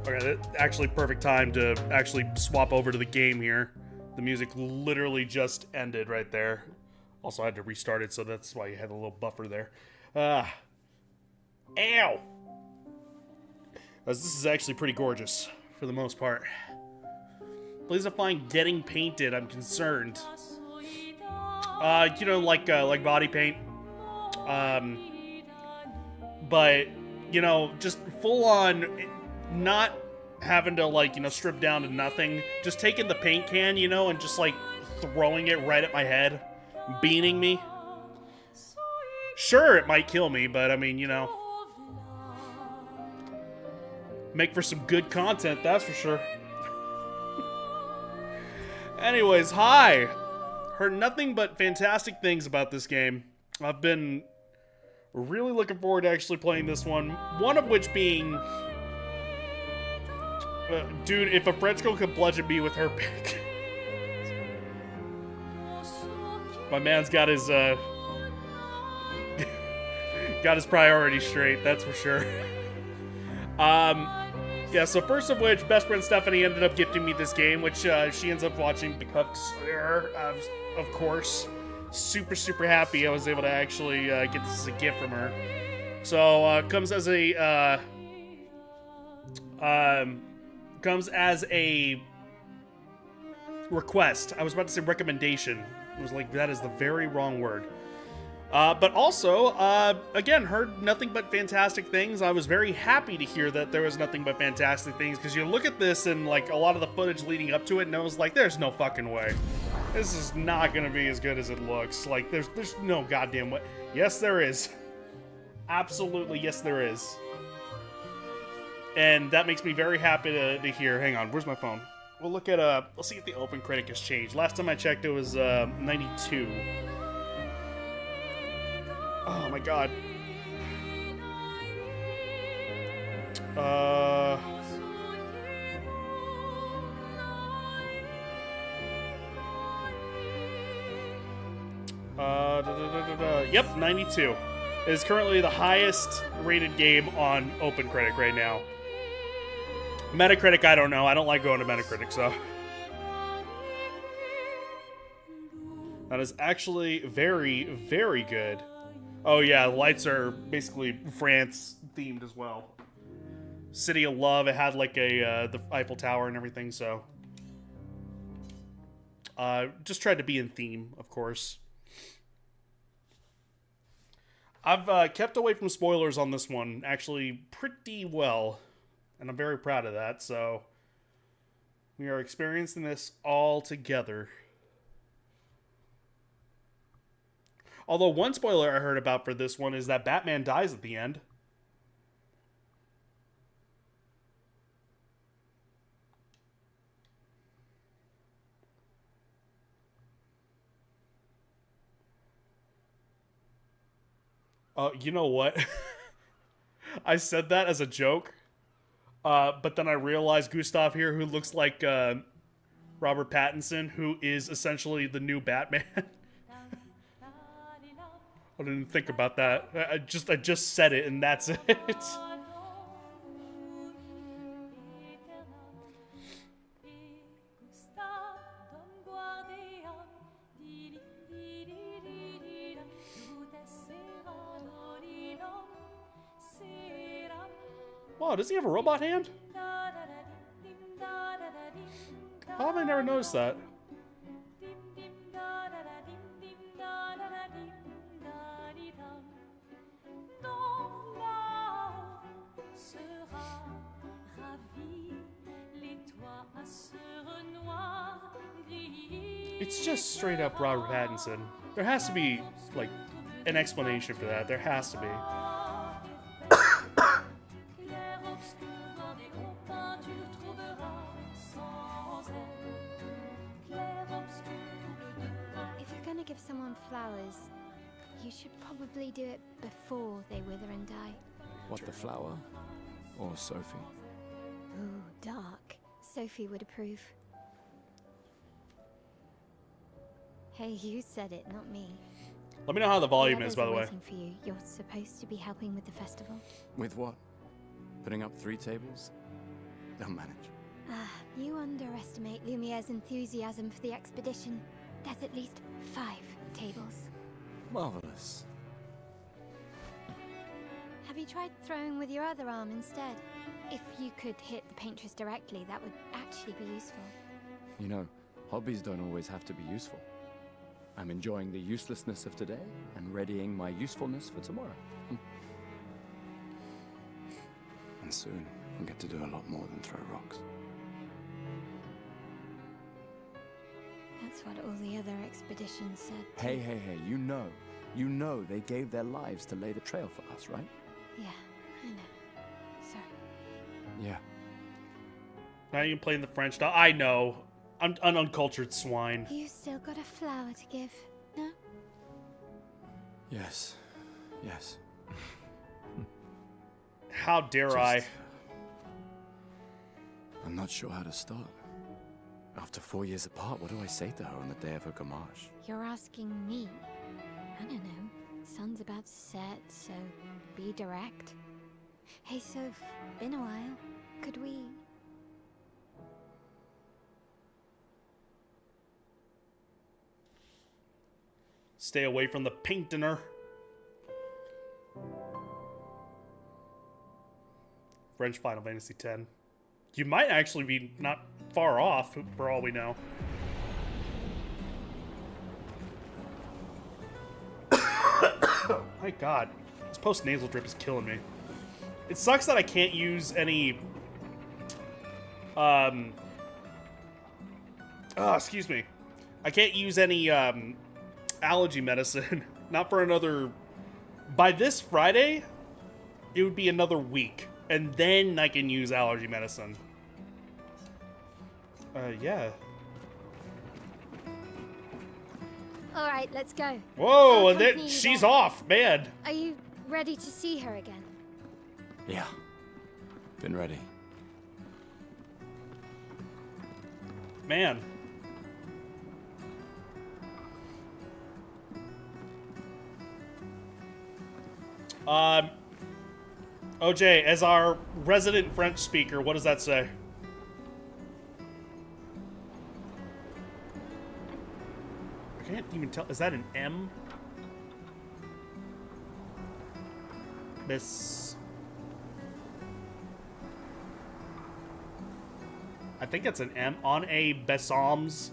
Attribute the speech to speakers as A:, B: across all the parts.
A: Okay, actually perfect time to actually swap over to the game here. The music literally just ended right there. Also, I had to restart it, so that's why you had a little buffer there. Ow! This is actually pretty gorgeous, for the most part. Please define getting painted, I'm concerned. You know, like body paint. But, you know, just full on, not having to, like, you know, strip down to nothing. Just taking the paint can, you know, and just, like, throwing it right at my head. Beaning me. Sure, it might kill me, but, I mean, you know. Make for some good content, that's for sure. Anyways, hi! Heard nothing but fantastic things about this game. I've been really looking forward to actually playing this one. One of which being... dude, if a French girl could bludgeon me with her pick... My man's got his, got his priorities straight, that's for sure. Yeah, so first of which, best friend Stephanie ended up gifting me this game, which she ends up watching because, of course, super happy I was able to actually get this as a gift from her. So, comes as a request. I was about to say recommendation. It was like, that is the very wrong word. But also, again, heard nothing but fantastic things. I was very happy to hear that there was nothing but fantastic things, because you look at this and, like, a lot of the footage leading up to it, and I was like, there's no fucking way. This is not gonna be as good as it looks. Like, there's no goddamn way. Yes, there is. Absolutely, yes, there is. And that makes me very happy to hear. Hang on, where's my phone? We'll look at, let's see if the Open Critic has changed. Last time I checked, it was, 92. Oh my god. Yep, 92. It is currently the highest rated game on OpenCritic right now. Metacritic, I don't know. I don't like going to Metacritic, so. That is actually very good. Oh yeah, the lights are basically France themed as well. City of Love, it had like a the Eiffel Tower and everything, so just tried to be in theme, of course. I've kept away from spoilers on this one actually pretty well, and I'm very proud of that. So we are experiencing this all together. Although one spoiler I heard about for this one is that Batman dies at the end. You know what? I said that as a joke, but then I realized Gustav here, who looks like Robert Pattinson, who is essentially the new Batman. I didn't think about that. I just said it, and that's it. Wow, does he have a robot hand? How have I never noticed that? It's just straight up Robert Pattinson. There has to be, like, an explanation for that. There has to be.
B: If you're gonna give someone flowers, you should probably do it before they wither and die.
C: What, the flower? Or Sophie?
B: Ooh, dark. Sophie would approve. Hey, you said it, not me.
A: Let me know how the volume
B: The
A: is,
B: others
A: by the
B: are
A: way.
B: waiting for you. You're supposed to be helping with the festival.
C: With what? Putting up 3 tables? They'll manage.
B: You underestimate Lumiere's enthusiasm for the expedition. There's at least 5 tables.
C: Marvelous.
B: Have you tried throwing with your other arm instead? If you could hit the paintress directly, that would actually be useful.
C: You know, hobbies don't always have to be useful. I'm enjoying the uselessness of today and readying my usefulness for tomorrow. And soon, we'll get to do a lot more than throw rocks.
B: That's what all the other expeditions said.
C: Hey, you know they gave their lives to lay the trail for us, right?
B: Yeah, I know. Sorry.
C: Yeah.
A: Now you're playing the French doll. I know. I'm an uncultured swine.
B: You still got a flower to give, no?
C: Yes.
A: How dare I?
C: I'm not sure how to start. After 4 years apart, what do I say to her on the day of her gamage?
B: You're asking me? I don't know. Sun's about to set, so be direct. Hey, Soph, been a while. Could we...
A: Stay away from the painter. French Final Fantasy X. You might actually be not far off, for all we know. My god. This post-nasal drip is killing me. It sucks that I can't use any... excuse me. I can't use any, allergy medicine. Not for another... By this Friday, it would be another week. And then I can use allergy medicine. Yeah.
B: Alright, let's go.
A: Whoa,
B: I'll
A: and then
B: accompany you
A: she's
B: there.
A: off, man.
B: Are you ready to see her again?
C: Yeah. Been ready.
A: Man. OJ, as our resident French speaker, what does that say? I can't even tell. Is that an M? Miss... I think it's an M. On a Bessoms.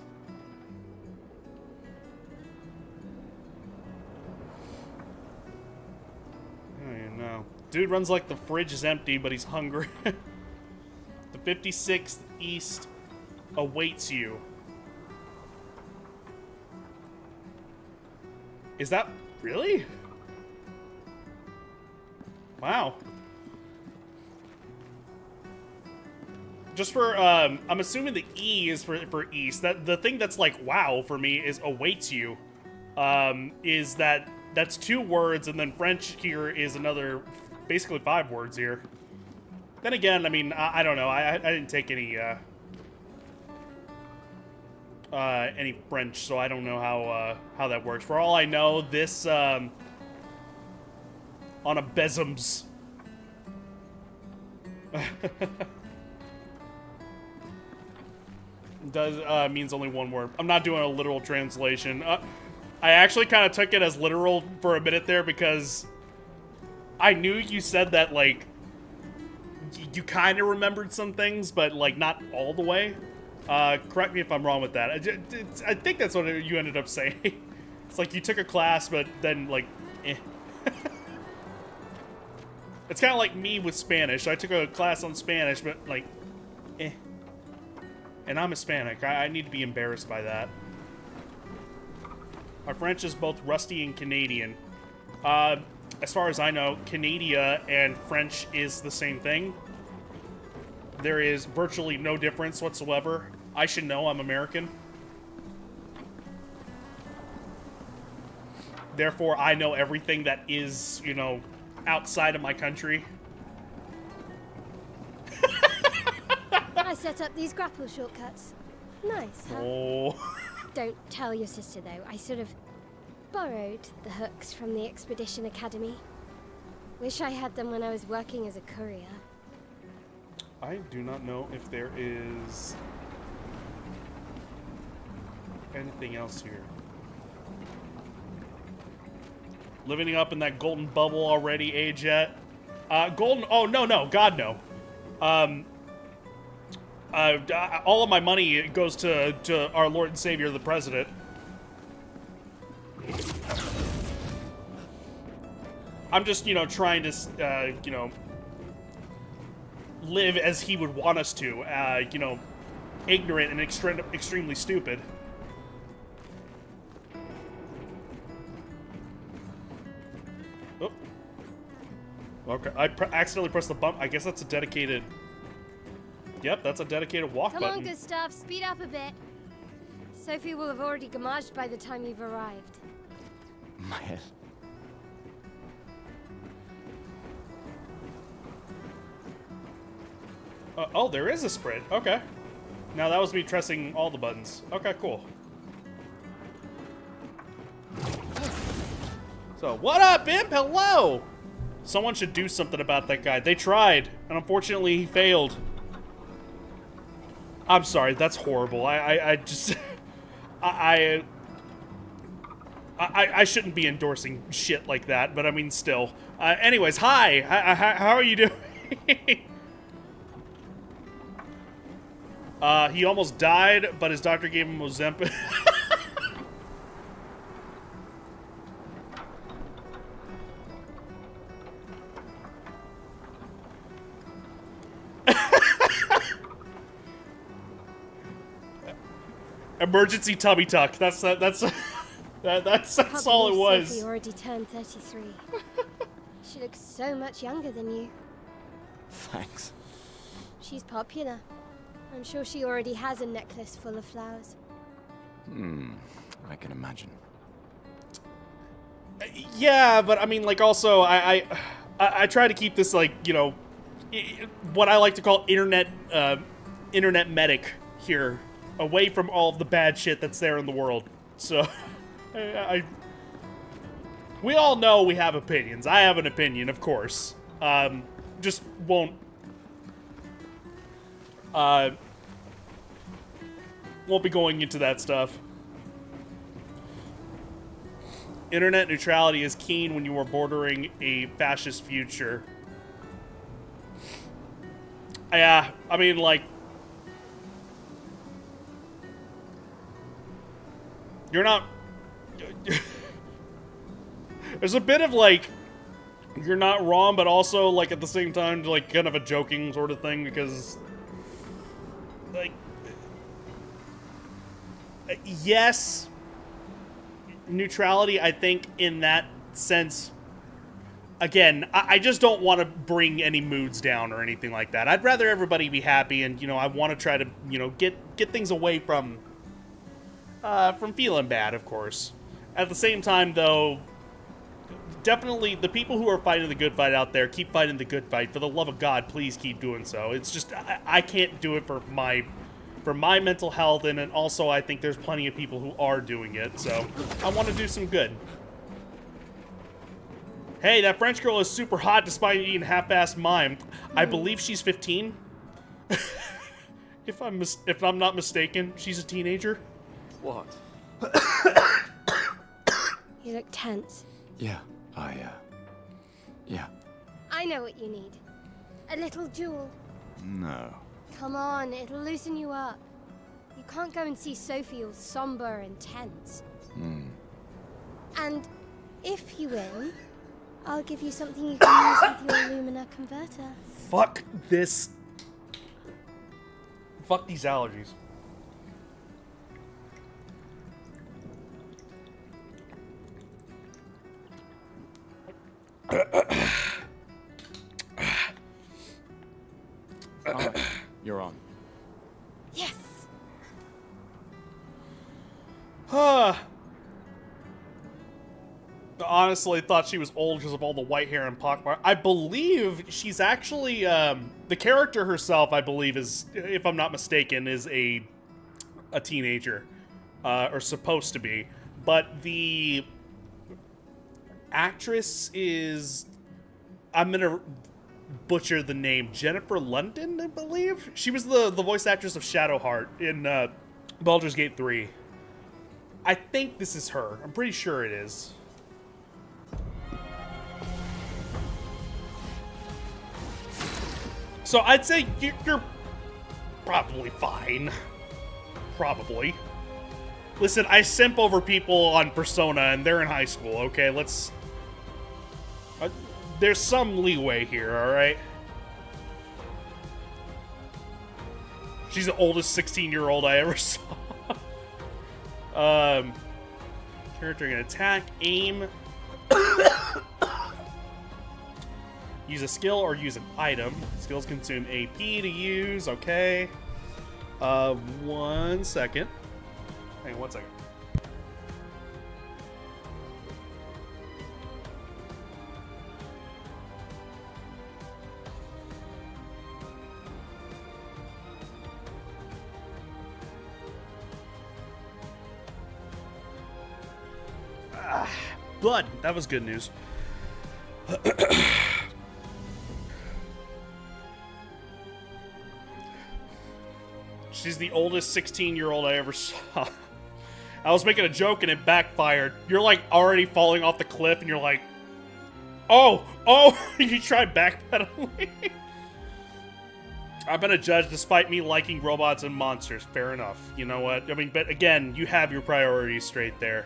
A: I don't even know. Dude runs like the fridge is empty, but he's hungry. The 56th East awaits you. Is that... really? Wow. Just for, I'm assuming the E is for East. That the thing that's like wow for me is awaits you. Is that's 2 words, and then French here is another, basically 5 words here. Then again, I mean, I don't know. I didn't take any French, so I don't know how that works. For all I know, this on a Besums. Does means only 1 word. I'm not doing a literal translation. I actually kind of took it as literal for a minute there because I knew you said that, like, you kind of remembered some things, but like not all the way. Correct me if I'm wrong with that. I think that's what you ended up saying. It's like you took a class, but then like, eh. It's kind of like me with Spanish. I took a class on Spanish, but like, eh. And I'm Hispanic. I need to be embarrassed by that. My French is both rusty and Canadian. As far as I know, Canada and French is the same thing. There is virtually no difference whatsoever. I should know, I'm American. Therefore, I know everything that is, you know, outside of my country.
B: I set up these grapple shortcuts. Nice, huh?
A: Oh.
B: Don't tell your sister, though. I sort of borrowed the hooks from the Expedition Academy. Wish I had them when I was working as a courier.
A: I do not know if there is anything else here. Living up in that golden bubble already, age yet? Golden, oh, no, God, no. All of my money goes to our Lord and Savior, the President. I'm just, trying to, live as he would want us to, ignorant and extremely stupid. Oh. Okay, I accidentally pressed the bump. I guess that's a dedicated... Yep, that's a dedicated walk button.
D: Come on, Gustav, speed up a bit. Sophie will have already gamaged by the time you've arrived.
C: My head.
A: Oh, there is a sprint. Okay. Now that was me pressing all the buttons. Okay, cool. So, what up, Imp? Hello! Someone should do something about that guy. They tried, and unfortunately he failed. I'm sorry, that's horrible. I just... I shouldn't be endorsing shit like that, but I mean, still. Anyways, hi! How are you doing? He almost died, but his doctor gave him Ozempic. Emergency tummy tuck. That's all it was.
D: Sophie already turned 33. She looks so much younger than you.
C: Thanks.
D: She's popular. I'm sure she already has a necklace full of flowers.
C: I can imagine.
A: Yeah, but I mean, like, also, I try to keep this, like, what I like to call internet medic here, away from all of the bad shit that's there in the world. So, we all know we have opinions. I have an opinion, of course. Just won't be going into that stuff. Internet neutrality is keen when you are bordering a fascist future. Yeah, I mean, like... You're not... There's a bit of, like... You're not wrong, but also, like, at the same time, like, kind of a joking sort of thing, because... Like... Yes... Neutrality, I think, in that sense... Again, I just don't want to bring any moods down or anything like that. I'd rather everybody be happy, and, I want to try to, get things away from feeling bad, of course. At the same time, though, definitely the people who are fighting the good fight out there, keep fighting the good fight. For the love of God, please keep doing so. It's just, I can't do it for my mental health, and then also I think there's plenty of people who are doing it, so I want to do some good. Hey, that French girl is super hot despite being half-assed mime. I believe she's 15. If I'm not mistaken, she's a teenager.
C: What?
D: You look tense.
C: Yeah, yeah.
D: I know what you need. A little jewel.
C: No.
D: Come on, it'll loosen you up. You can't go and see Sophie all somber and tense. And if you win, I'll give you something you can use with your Lumina converter.
A: Fuck this. Fuck these allergies.
C: Alright, you're on.
D: Yes!
A: Honestly, thought she was old because of all the white hair and pockmark. I believe she's actually, the character herself, I believe, is, if I'm not mistaken, is a teenager. Or supposed to be. But the actress is, I'm gonna butcher the name. Jennifer London, I believe? She was the voice actress of Shadowheart in Baldur's Gate 3. I think this is her. I'm pretty sure it is. So I'd say you're probably fine. Probably. Listen, I simp over people on Persona, and they're in high school, okay? Let's... there's some leeway here, alright? She's the oldest 16-year-old I ever saw. Character can attack, aim... use a skill or use an item. Skills consume AP to use, okay. 1 second. Hang on 1 second. Blood. That was good news. She's the oldest 16-year-old I ever saw. I was making a joke and it backfired. You're like already falling off the cliff and you're like, oh, you try backpedaling. I've been a judge despite me liking robots and monsters. Fair enough. You know what? I mean, but again, you have your priorities straight there.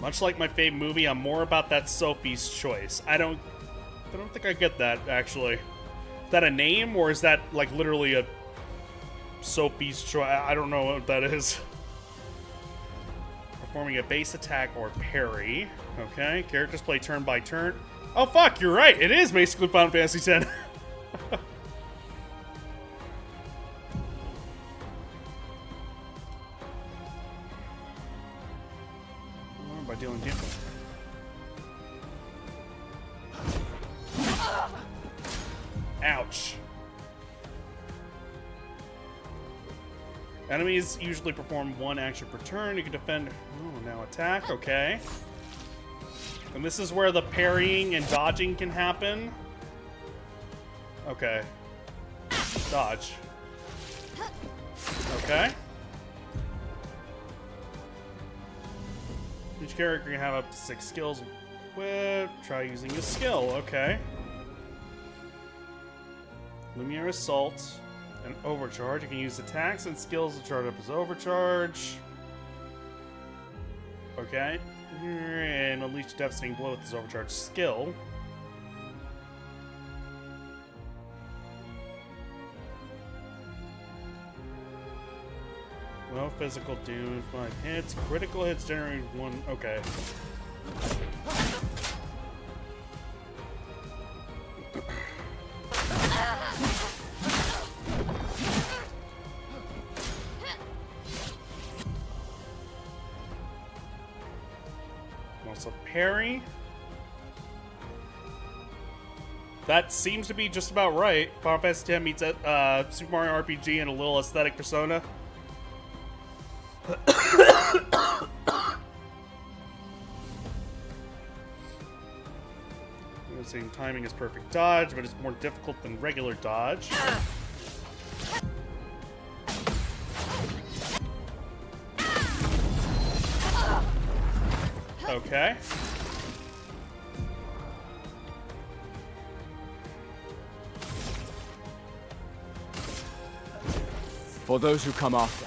A: Much like my fave movie, I'm more about that Sophie's Choice. I don't think I get that, actually. Is that a name, or is that, like, literally a Sophie's Choice? I don't know what that is. Performing a base attack or parry. Okay, characters play turn by turn. Oh, fuck, you're right. It is basically Final Fantasy X. By dealing damage. Ouch. Enemies usually perform one action per turn. You can defend. Oh, now attack. Okay. And this is where the parrying and dodging can happen. Okay. Dodge. Okay. Each character can have up to 6 skills equipped. Try using a skill. Okay. Lumiere Assault and Overcharge. You can use attacks and skills to charge up as Overcharge. Okay. And unleash a devastating blow with his Overcharge skill. No physical damage, 5 hits. Critical hits generate 1. Okay. Also parry. That seems to be just about right. Final Fantasy X meets Super Mario RPG and a little aesthetic Persona. Saying timing is perfect dodge, but it's more difficult than regular dodge. Okay.
C: For those who come after.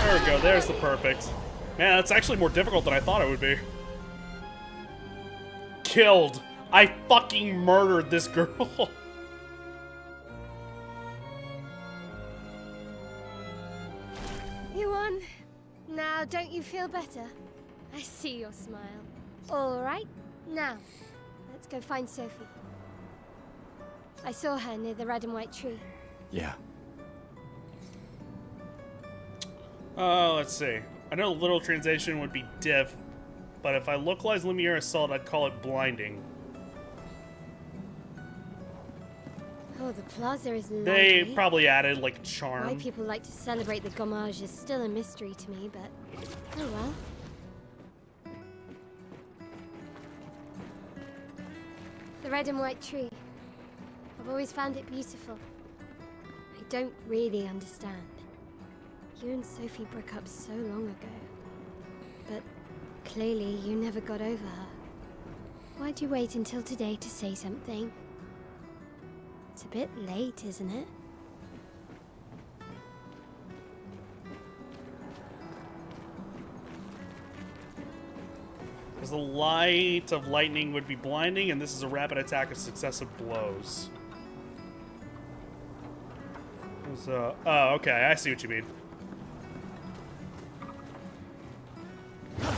A: There we go. There's the perfect. Man, that's actually more difficult than I thought it would be. Killed. I fucking murdered this girl.
D: You won. Now, don't you feel better? I see your smile. All right. Now, let's go find Sophie. I saw her near the red and white tree.
C: Yeah.
A: Let's see. I know literal translation would be diff, but if I localize Lumiere Assault, I'd call it blinding.
D: Oh, the plaza is lovely.
A: They probably added like
D: Why
A: charm.
D: people like to celebrate the gommage is still a mystery to me, but oh well. The red and white tree. I've always found it beautiful. I don't really understand. You and Sophie broke up so long ago. But clearly you never got over her. Why'd you wait until today to say something? It's a bit late, isn't it?
A: Because the light of lightning would be blinding, and this is a rapid attack of successive blows. So, oh, okay, I see what you mean.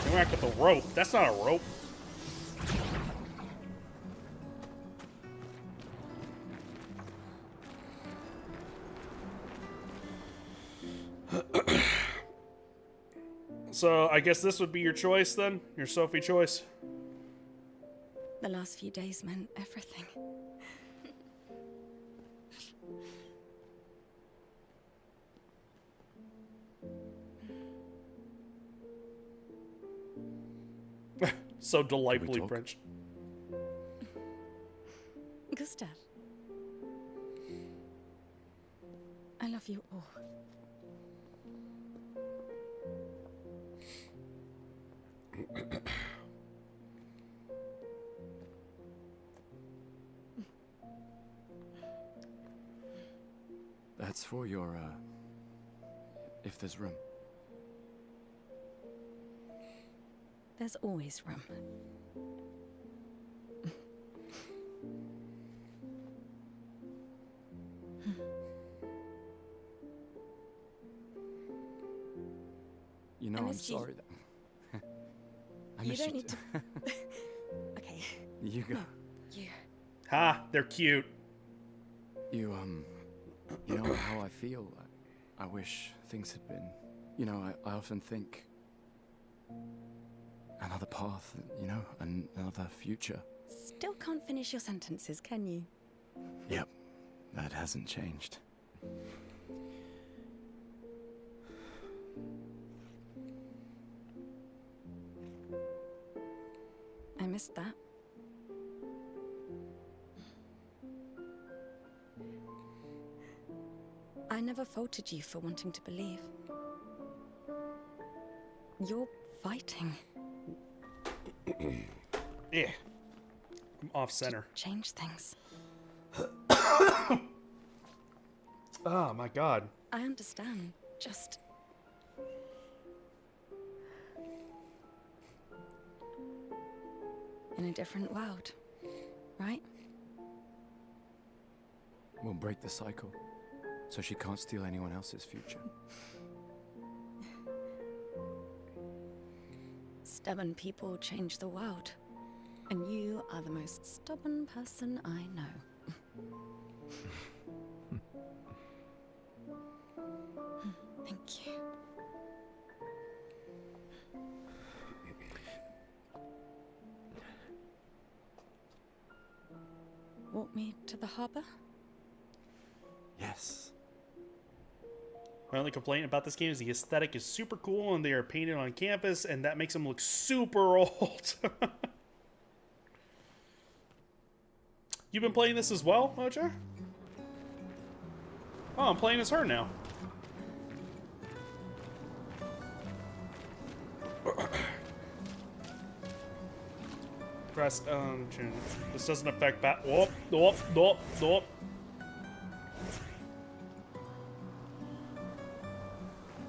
A: Interact with the rope. That's not a rope. So, I guess this would be your choice then? Your Sophie choice?
E: The last few days meant everything.
A: So delightfully
C: talk?
A: French.
E: Gustav. I love you all.
C: That's for your, if there's room.
E: There's always room.
C: You know,
E: I
C: I'm
E: missed you.
C: sorry that... I
E: You
C: miss
E: don't
C: you
E: need
C: too.
E: to. Okay,
C: You go.
E: you.
A: Ha! They're cute.
C: You know how I feel? I wish things had been... You know, I often think... Another path, you know, another future.
E: Still can't finish your sentences, can you?
C: Yep, that hasn't changed.
E: I missed that. I never faulted you for wanting to believe. You're fighting.
A: Yeah. I'm off center.
E: Change things.
A: Oh my god.
E: I understand. Just... in a different world, right?
C: We'll break the cycle, so she can't steal anyone else's future.
E: Stubborn people change the world. And you are the most stubborn person I know. Thank you. Walk me to the harbor?
C: Yes.
A: My only complaint about this game is the aesthetic is super cool and they are painted on canvas, and that makes them look super old. You've been playing this as well, Mocha? Oh, I'm playing as her now. Press this doesn't affect whoop, whoop, whoop, whoop.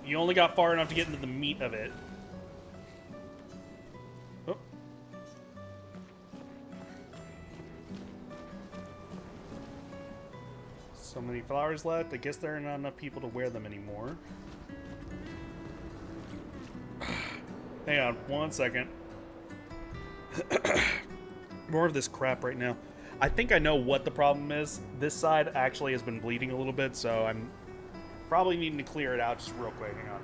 A: You only got far enough to get into the meat of it. Oh. So many flowers left. I guess there are not enough people to wear them anymore. Hang on, 1 second. More of this crap right now. I think I know what the problem is. This side actually has been bleeding a little bit, so I'm probably needing to clear it out just real quick. Hang on.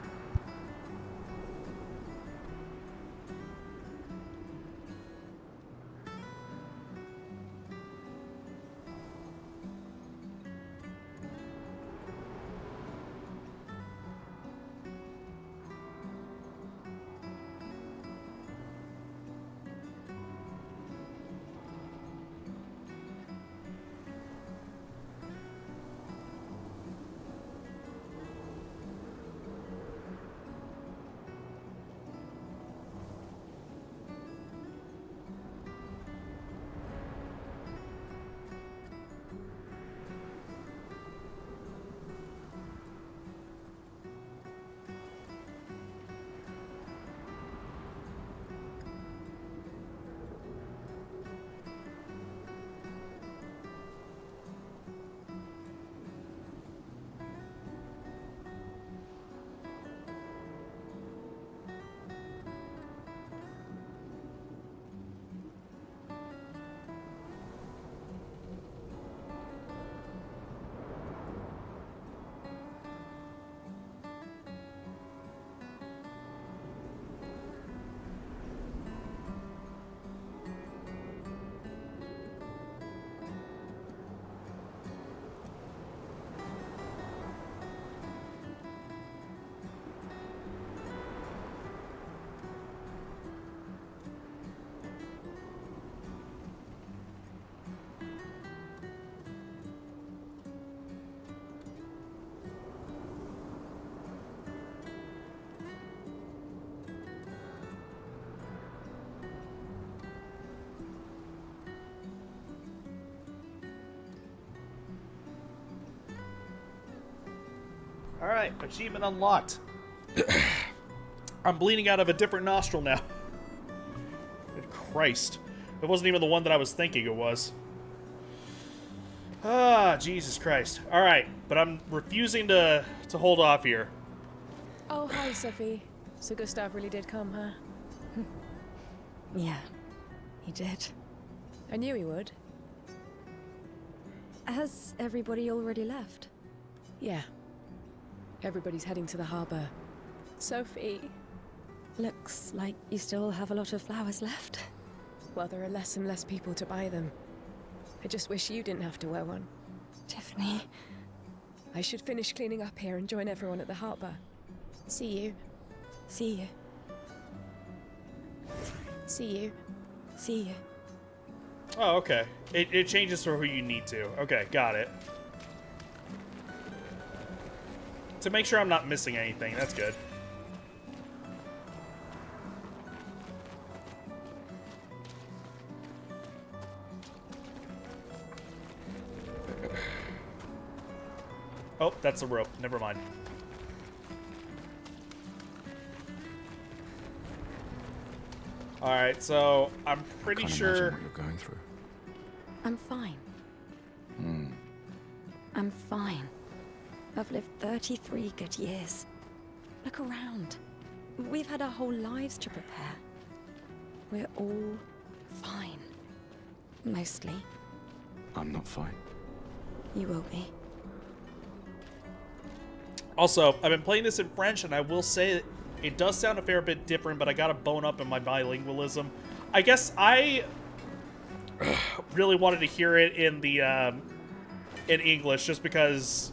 A: Alright, achievement unlocked. I'm bleeding out of a different nostril now. Good Christ. It wasn't even the one that I was thinking it was. Ah, Jesus Christ. Alright, but I'm refusing to hold off here.
F: Oh, hi, Sophie. So Gustav really did come, huh?
E: Yeah, he did.
F: I knew he would.
E: Has everybody already left?
F: Yeah. Everybody's heading to the harbour. Sophie.
E: Looks like you still have a lot of flowers left.
F: Well, there are less and less people to buy them. I just wish you didn't have to wear one.
E: Tiffany.
F: I should finish cleaning up here and join everyone at the harbour. See you.
E: See you.
F: See you.
E: See you.
A: Oh, okay. It changes for who you need to. Okay, got it. To make sure I'm not missing anything, that's good. Oh, that's the rope. Never mind. Alright, so I'm pretty
C: Can't
A: sure...
C: imagine what you're going through.
E: I'm fine. I'm fine. I've lived 33 good years. Look around. We've had our whole lives to prepare. We're all fine. Mostly.
C: I'm not fine.
E: You will be.
A: Also, I've been playing this in French, and I will say that it does sound a fair bit different, but I got to bone up in my bilingualism. I guess I really wanted to hear it in the in English, just because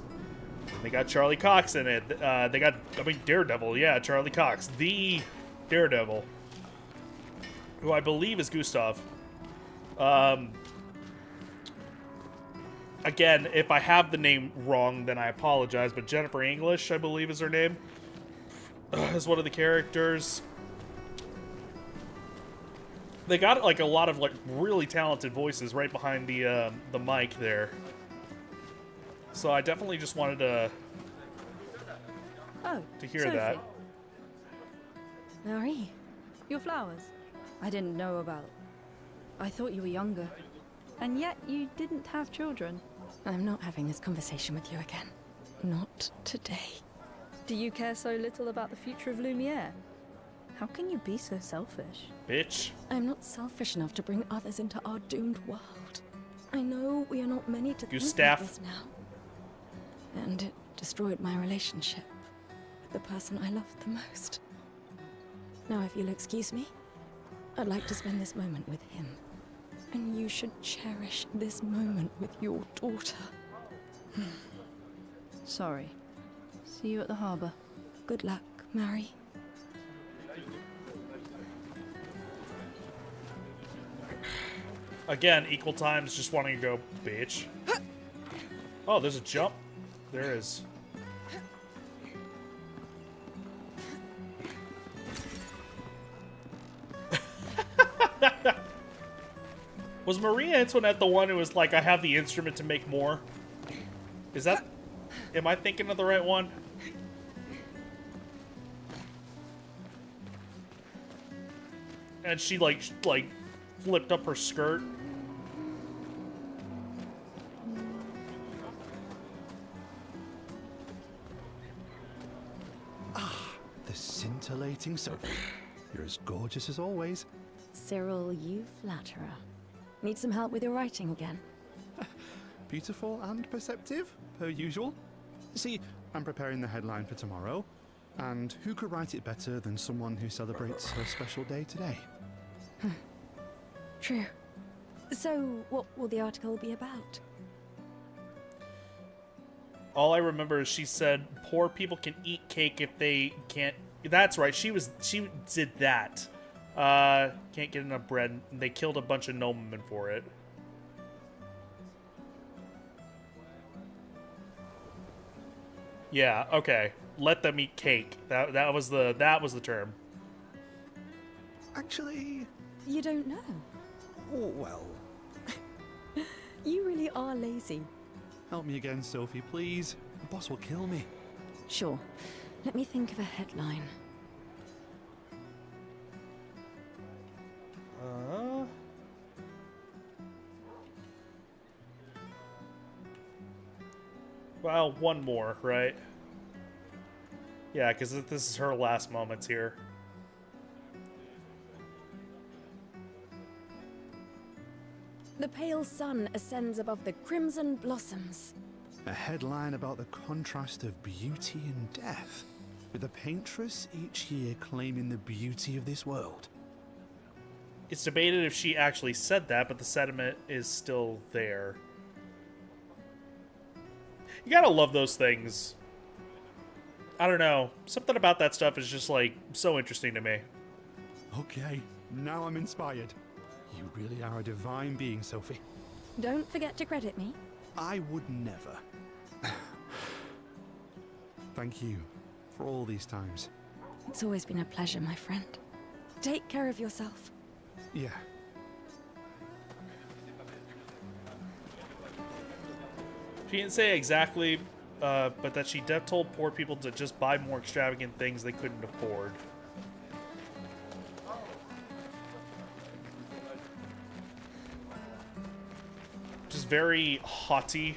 A: they got Charlie Cox in it. They got, I mean, Daredevil, yeah, Charlie Cox, the Daredevil, who I believe is Gustav. Again, if I have the name wrong, then I apologize, but Jennifer English, I believe, is her name, is one of the characters. They got, like, a lot of, like, really talented voices right behind the mic there. So I definitely just wanted to hear
G: Sophie.
A: that.
E: Marie.
G: Your flowers? I didn't know about. I thought you were younger. And yet you didn't have children.
E: I'm not having this conversation with you again. Not today.
G: Do you care so little about the future of Lumiere? How can you be so selfish?
A: Bitch.
E: I'm not selfish enough to bring others into our doomed world. I know we are not many to think
A: Gustav.
E: like this now. And it destroyed my relationship with the person I loved the most. Now, if you'll excuse me, I'd like to spend this moment with him. And you should cherish this moment with your daughter.
G: Sorry. See you at the harbour.
E: Good luck, Mary.
A: Again, equal times, just wanting to go, bitch. Oh, there's a jump. There is. Was Maria Antoinette the one who was like, I have the instrument to make more? Is that... Am I thinking of the right one? And she, like flipped up her skirt.
H: The scintillating Sophie. You're as gorgeous as always.
E: Cyril, you flatterer. Need some help with your writing again?
H: Beautiful and perceptive, per usual. See, I'm preparing the headline for tomorrow, and who could write it better than someone who celebrates her special day today?
E: True. So, what will the article be about?
A: All I remember is she said poor people can eat cake if they can't. That's right. She did that. Can't get enough bread. And they killed a bunch of noblemen for it. Yeah. Okay. Let them eat cake. That was the term.
H: Actually,
E: You don't know.
H: oh well.
E: You really are lazy.
H: Help me again, Sophie, please. The boss will kill me.
E: Sure. Let me think of a headline.
A: Well, one more, right? Yeah, because this is her last moments here.
E: The pale sun ascends above the crimson blossoms.
H: A headline about the contrast of beauty and death, with a paintress each year claiming the beauty of this world.
A: It's debated if she actually said that, but the sentiment is still there. You gotta love those things. I don't know. Something about that stuff is just, like, so interesting to me.
H: Okay, now I'm inspired. You really are a divine being, Sophie.
E: Don't forget to credit me.
H: I would never. Thank you for all these times.
E: It's always been a pleasure, my friend. Take care of yourself.
H: Yeah.
A: She didn't say exactly, but that she told poor people to just buy more extravagant things they couldn't afford. Just very haughty.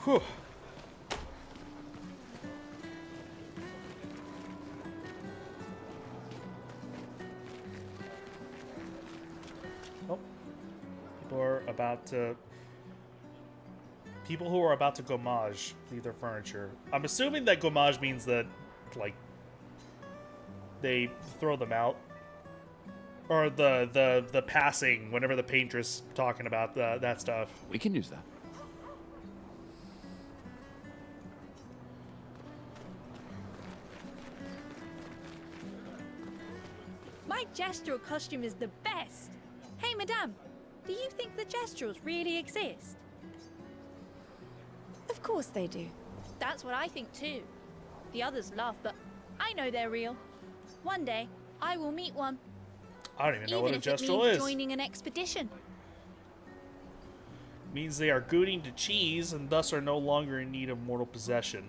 A: Whew. Oh. People who are about to gommage leave their furniture. I'm assuming that gommage means that, like, they throw them out. Or the passing, whenever the paintress talking about that stuff.
C: We can use that.
G: My gestural costume is the best. Hey, madame, do you think the gesturals really exist?
E: Of course they do.
G: That's what I think too. The others laugh, but I know they're real. One day, I will meet one.
A: I don't even know what a
G: Even if it
A: gestural
G: means
A: is.
G: joining an expedition.
A: Means they are gooting to cheese and thus are no longer in need of mortal possession.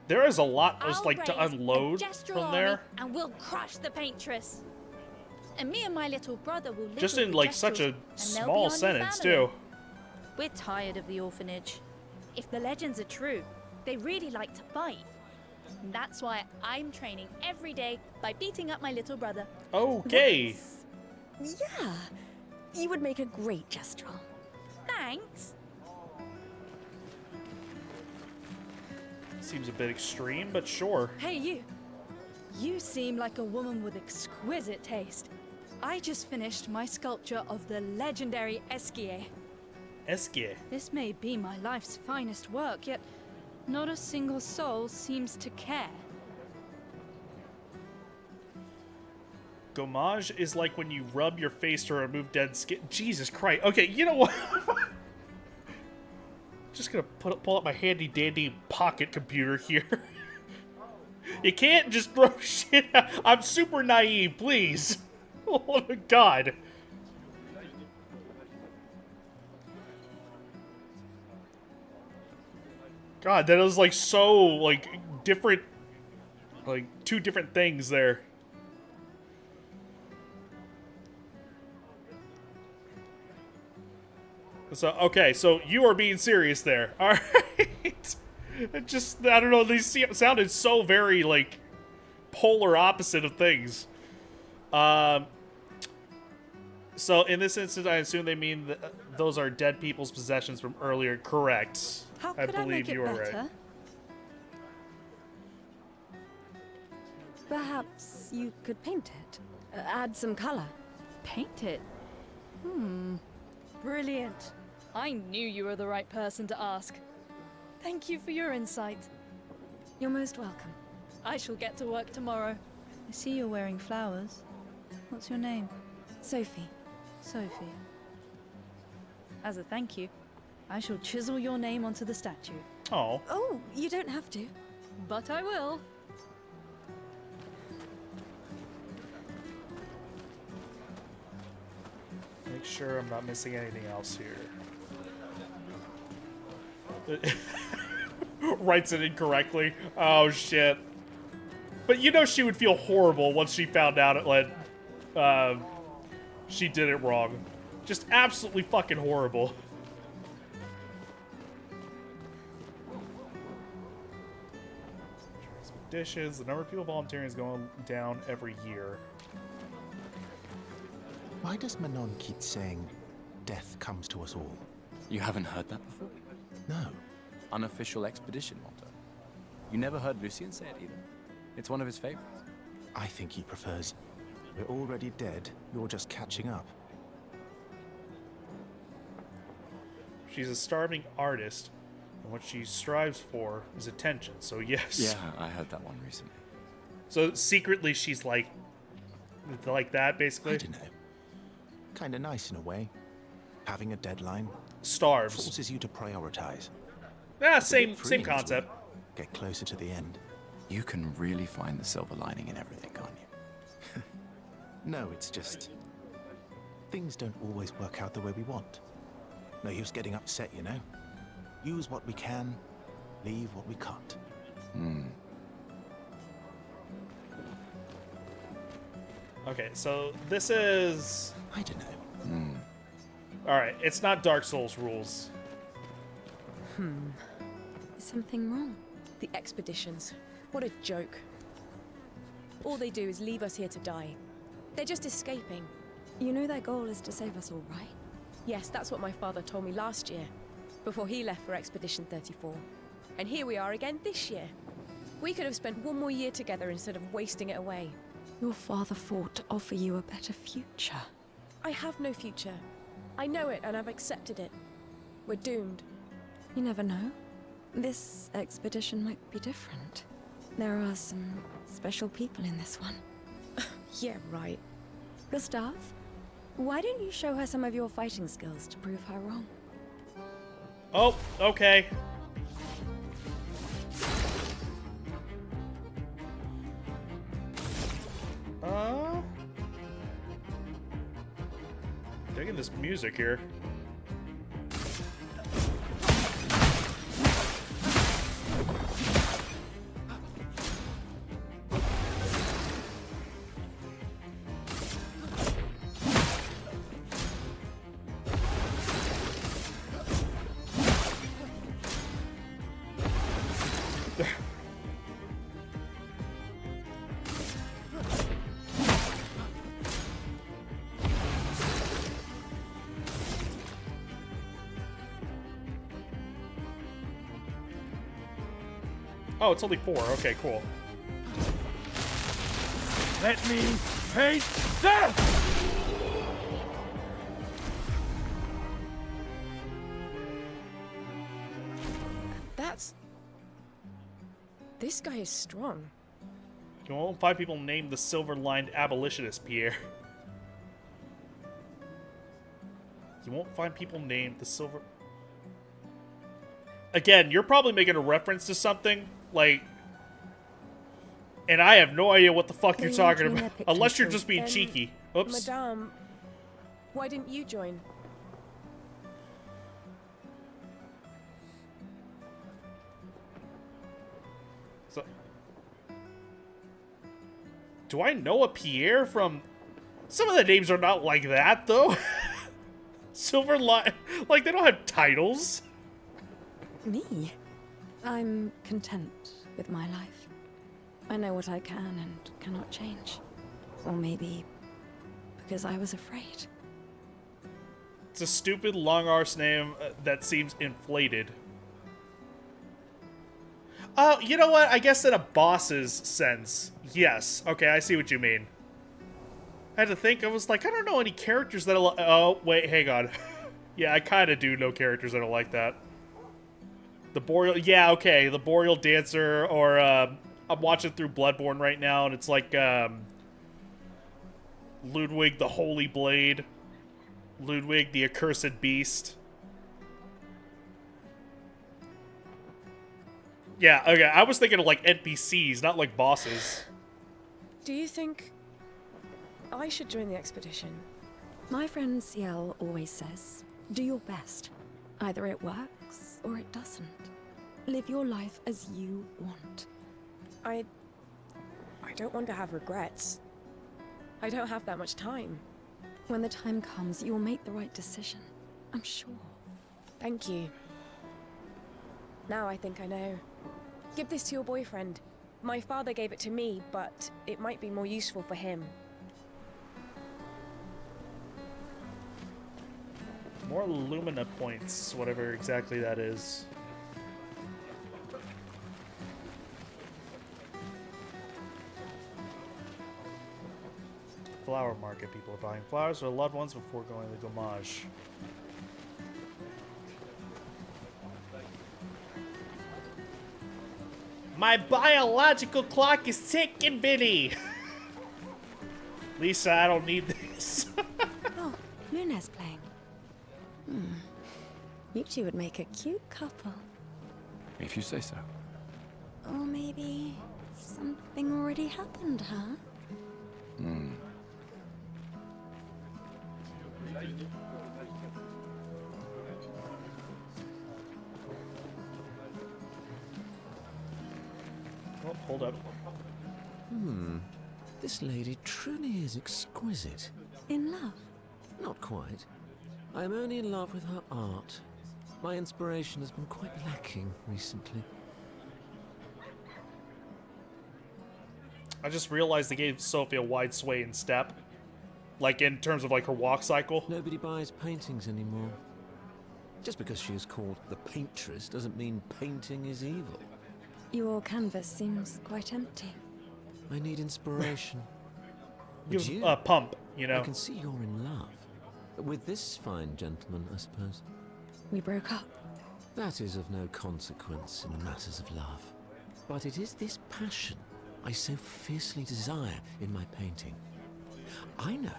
A: There is a lot just
G: I'll
A: like to
G: raise a
A: unload
G: gestural
A: from
G: army
A: there.
G: and we'll crush the paintress. And me and my little brother will live
A: Just
G: with
A: in
G: the
A: like such a
G: gestrals, and they'll be
A: small
G: our new
A: sentence
G: family.
A: too.
G: We're tired of the orphanage. If the legends are true, they really like to bite. And that's why I'm training every day by beating up my little brother.
A: Okay.
E: Yeah. You would make a great gestural.
G: Thanks.
A: Seems a bit extreme, but sure.
G: Hey, you. You seem like a woman with exquisite taste. I just finished my sculpture of the legendary Esquier.
A: Esquier.
G: This may be my life's finest work, yet not a single soul seems to care.
A: Gommage is like when you rub your face to remove dead skin. Jesus Christ. Okay, you know what? Just gonna pull up my handy dandy pocket computer here. You can't just throw shit out. I'm super naive, please. Oh my god. God, that was like so like different, like two different things there. So, okay, so you are being serious there. All right. It just, I don't know, these sounded so very, like, polar opposite of things. So, in this instance, I assume they mean that those are dead people's possessions from earlier. Correct.
G: How could I
A: believe
G: make it
A: you are
G: better?
A: right.
E: Perhaps you could paint it. Add some color.
G: Paint it? Brilliant. I knew you were the right person to ask. Thank you for your insight.
E: You're most welcome.
G: I shall get to work tomorrow. I see you're wearing flowers. What's your name?
E: Sophie.
G: Sophie. As a thank you, I shall chisel your name onto the statue.
A: Oh.
E: Oh, you don't have to.
G: But I will.
A: Make sure I'm not missing anything else here. Writes it incorrectly. Oh, shit. But you know she would feel horrible once she found out she did it wrong. Just absolutely fucking horrible. Expeditions. The number of people volunteering is going down every year.
I: Why does Manon keep saying death comes to us all?
C: You haven't heard that before?
I: No.
C: Unofficial expedition motto. You never heard Lucien say it either? It's one of his favorites.
I: I think he prefers, we're already dead, you're just catching up.
A: She's a starving artist, and what she strives for is attention, so yes.
C: Yeah, I heard that one recently.
A: So secretly she's like that, basically?
I: I don't know. Kinda nice in a way. Having a deadline
A: Starves.
I: forces you to prioritize.
A: Yeah,
I: It's a bit
A: same
I: freeing as
A: concept.
I: well. Get closer to the end.
C: You can really find the silver lining in everything, can't you?
I: No, it's just... things don't always work out the way we want. No use getting upset, you know? Use what we can, leave what we can't.
A: Okay, so this is...
I: I don't know.
A: Alright, it's not Dark Souls rules.
E: Is something wrong?
F: The expeditions. What a joke. All they do is leave us here to die. They're just escaping.
E: You know their goal is to save us all, right?
F: Yes, that's what my father told me last year, before he left for Expedition 34. And here we are again this year. We could have spent one more year together instead of wasting it away.
E: Your father fought to offer you a better future.
F: I have no future. I know it, and I've accepted it. We're doomed.
E: You never know. This expedition might be different. There are some special people in this one.
F: Yeah, right.
E: Gustav, why don't you show her some of your fighting skills to prove her wrong?
A: Oh, okay. Digging this music here. Oh, it's only 4. Okay, cool.
J: Let me paint death!
F: This guy is strong.
A: You won't find people named the Silver-Lined Abolitionist, Pierre. You won't find people named the Silver... Again, you're probably making a reference to something, like... And I have no idea what the fuck you're talking about. Unless you're just being cheeky. Oops.
F: Madame, why didn't you join?
A: So... Do I know a Pierre from... Some of the names are not like that, though. Silver Line... Like, they don't have titles.
E: Me? I'm content with my life. I know what I can and cannot change. Or maybe because I was afraid.
A: It's a stupid, long-arse name that seems inflated. Oh, you know what? I guess in a boss's sense. Yes. Okay, I see what you mean. I had to think. I was like, I don't know any characters that are... Oh, wait, hang on. Yeah, I kind of do know characters that are like that. The Boreal... Yeah, okay. The Boreal Dancer, or... I'm watching through Bloodborne right now, and it's like, Ludwig the Holy Blade. Ludwig the Accursed Beast. Yeah, okay, I was thinking of like NPCs, not like bosses.
F: Do you think I should join the expedition?
E: My friend Ciel always says, do your best. Either it works or it doesn't. Live your life as you want.
F: I don't want to have regrets. I don't have that much time.
E: When the time comes, you'll make the right decision. I'm sure.
F: Thank you. Now I think I know. Give this to your boyfriend. My father gave it to me, but it might be more useful for him.
A: More Lumina points, whatever exactly that is. Flower market. People are buying flowers for loved ones before going to Gommage. My biological clock is ticking, Vinny! Lisa, I don't need this.
E: Oh, Luna's playing. You two would make a cute couple.
C: If you say so.
E: Or maybe something already happened, huh?
A: Oh, hold up.
K: This lady truly is exquisite.
E: In love?
K: Not quite. I am only in love with her art. My inspiration has been quite lacking recently.
A: I just realized they gave Sophie a wide sway in step. Like, in terms of, like, her walk cycle.
K: Nobody buys paintings anymore. Just because she is called the paintress doesn't mean painting is evil.
E: Your canvas seems quite empty.
K: I need inspiration.
A: Gives
K: you?
A: a pump, you know.
K: I can see you're in love. With this fine gentleman, I suppose.
E: We broke up.
K: That is of no consequence in the matters of love. But it is this passion I so fiercely desire in my painting. I know.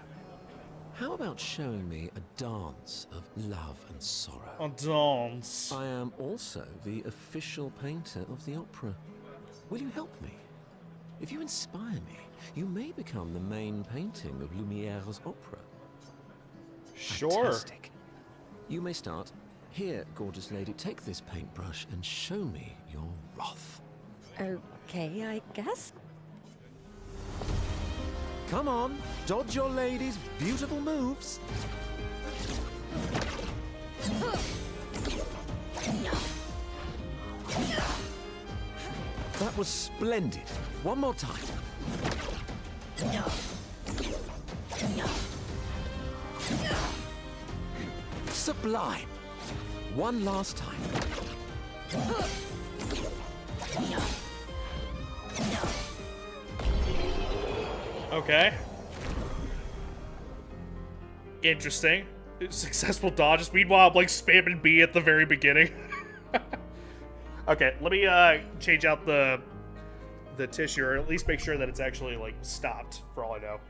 K: How about showing me a dance of love and sorrow?
A: A dance.
K: I am also the official painter of the opera. Will you help me? If you inspire me, you may become the main painting of Lumiere's opera.
A: Sure.
K: Fantastic. You may start. Here, gorgeous lady, take this paintbrush and show me your wrath.
E: Okay, I guess.
K: Come on, dodge your lady's beautiful moves. That was splendid. One more time. Sublime. One last time.
A: Okay. Interesting. Successful dodges. Meanwhile, I'm like spamming B at the very beginning. Okay, let me change out the tissue, or at least make sure that it's actually like stopped, for all I know.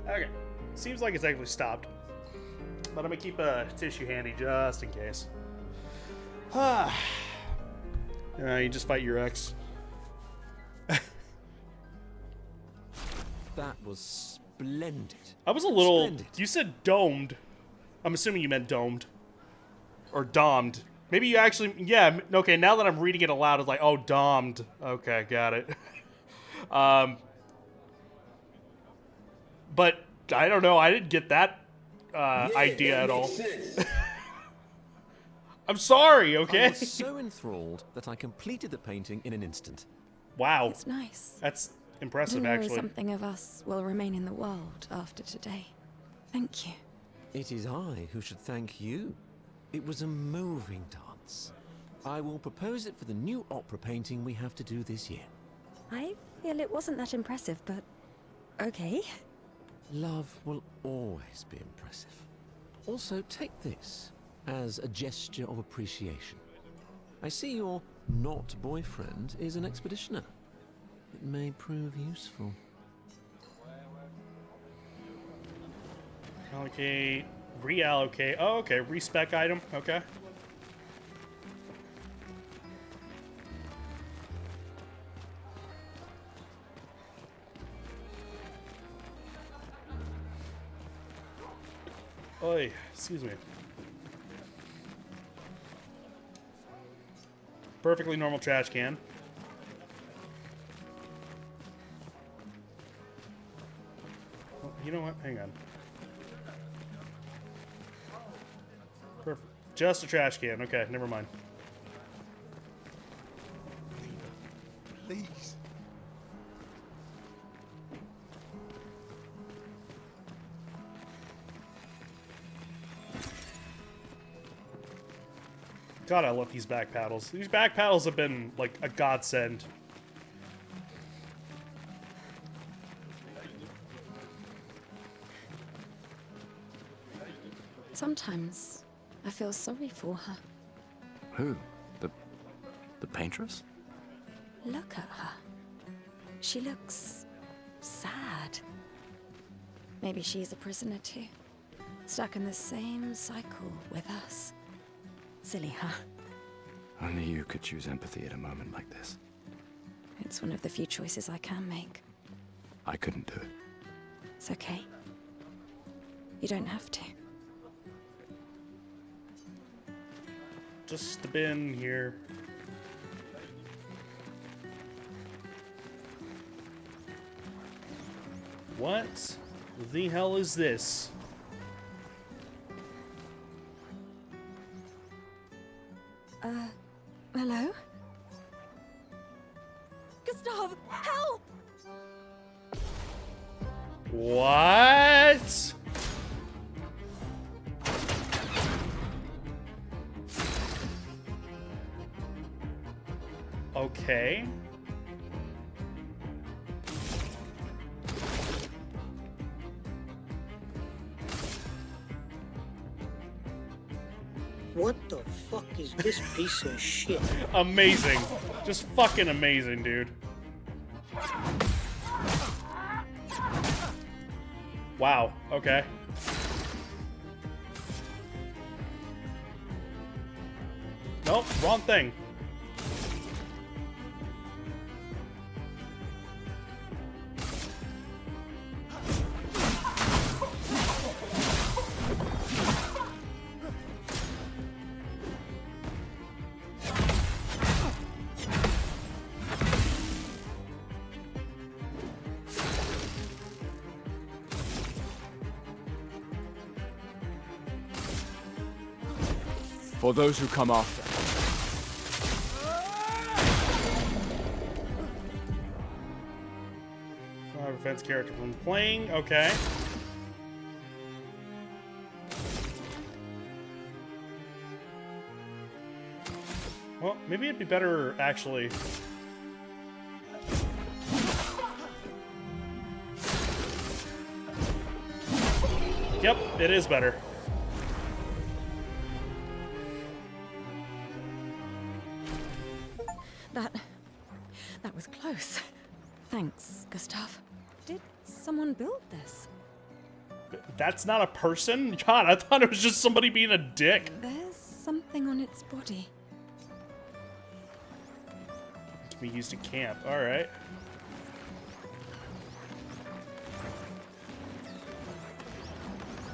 A: Okay, seems like it's actually stopped, but I'm gonna keep a tissue handy just in case. You just fight your ex.
K: That was splendid.
A: I was a little...
K: Splendid.
A: You said domed. I'm assuming you meant domed. Or domed. Maybe you actually, yeah, okay, now that I'm reading it aloud, it's like, oh, domed. Okay, got it. But, I don't know, I didn't get that idea at all. I'm sorry, okay?
K: I was so enthralled that I completed the painting in an instant.
A: Wow.
E: It's nice.
A: That's
E: to
A: impressive,
E: know
A: actually.
E: something of us will remain in the world after today. Thank you.
K: It is I who should thank you. It was a moving dance. I will propose it for the new opera painting we have to do this year.
E: I feel it wasn't that impressive, but okay.
K: Love will always be impressive. Also, take this as a gesture of appreciation. I see your not boyfriend is an expeditioner. It may prove useful.
A: Allocate, reallocate. Oh, okay, respec item. Okay. Oi, excuse me. Perfectly normal trash can. Oh, you know what? Hang on. Perfect. Just a trash can. Okay, never mind.
H: Please.
A: God, I love these back paddles. These back paddles have been, like, a godsend.
E: Sometimes I feel sorry for her.
C: Who? The paintress?
E: Look at her. She looks sad. Maybe she's a prisoner too. Stuck in the same cycle with us. Silly, huh?
C: Only you could choose empathy at a moment like this.
E: It's one of the few choices I can make.
C: I couldn't do it.
E: It's okay. You don't have to.
A: Just a bin here. What the hell is this?
E: Hello? Gustav, help!
A: What? Okay.
L: What the fuck is this piece of shit?
A: Amazing. Just fucking amazing, dude. Wow, okay. Nope, wrong thing.
C: For those who come after.
A: Prevents character from playing, okay. Well, maybe it'd be better, actually. Yep, it is better.
E: That was close. Thanks, Gustav. Did someone build this?
A: That's not a person? God, I thought it was just somebody being a dick.
E: There's something on its body.
A: It can be used in camp, alright.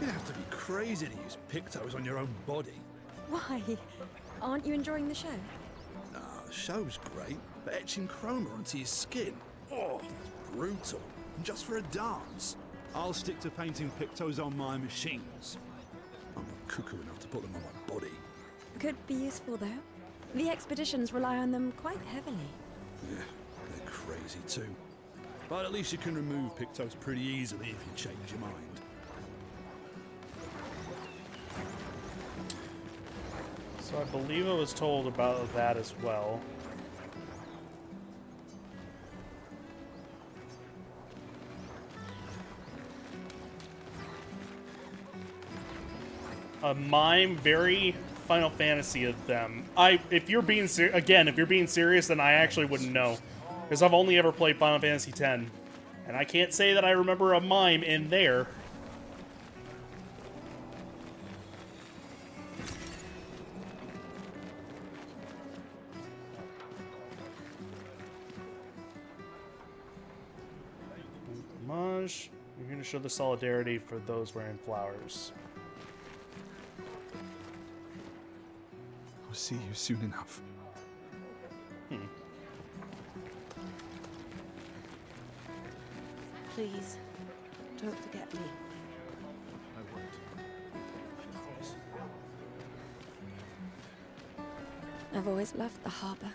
J: You have to be crazy to use pictos on your own body.
E: Why? Aren't you enjoying the show?
H: Nah, the show's great, but etching chroma onto your skin, oh, it's brutal. And just for a dance. I'll stick to painting pictos on my machines. I'm not cuckoo enough to put them on my body.
E: Could be useful, though. The expeditions rely on them quite heavily.
H: Yeah, they're crazy too. But at least you can remove pictos pretty easily if you change your mind.
A: So I believe I was told about that as well. A mime, very Final Fantasy of them. If you're being if you're being serious, then I actually wouldn't know, because I've only ever played Final Fantasy X, and I can't say that I remember a mime in there. Homage. You're here to show the solidarity for those wearing flowers.
H: I'll see you soon enough.
F: Please, don't forget me.
H: I won't.
E: I've always loved the harbor.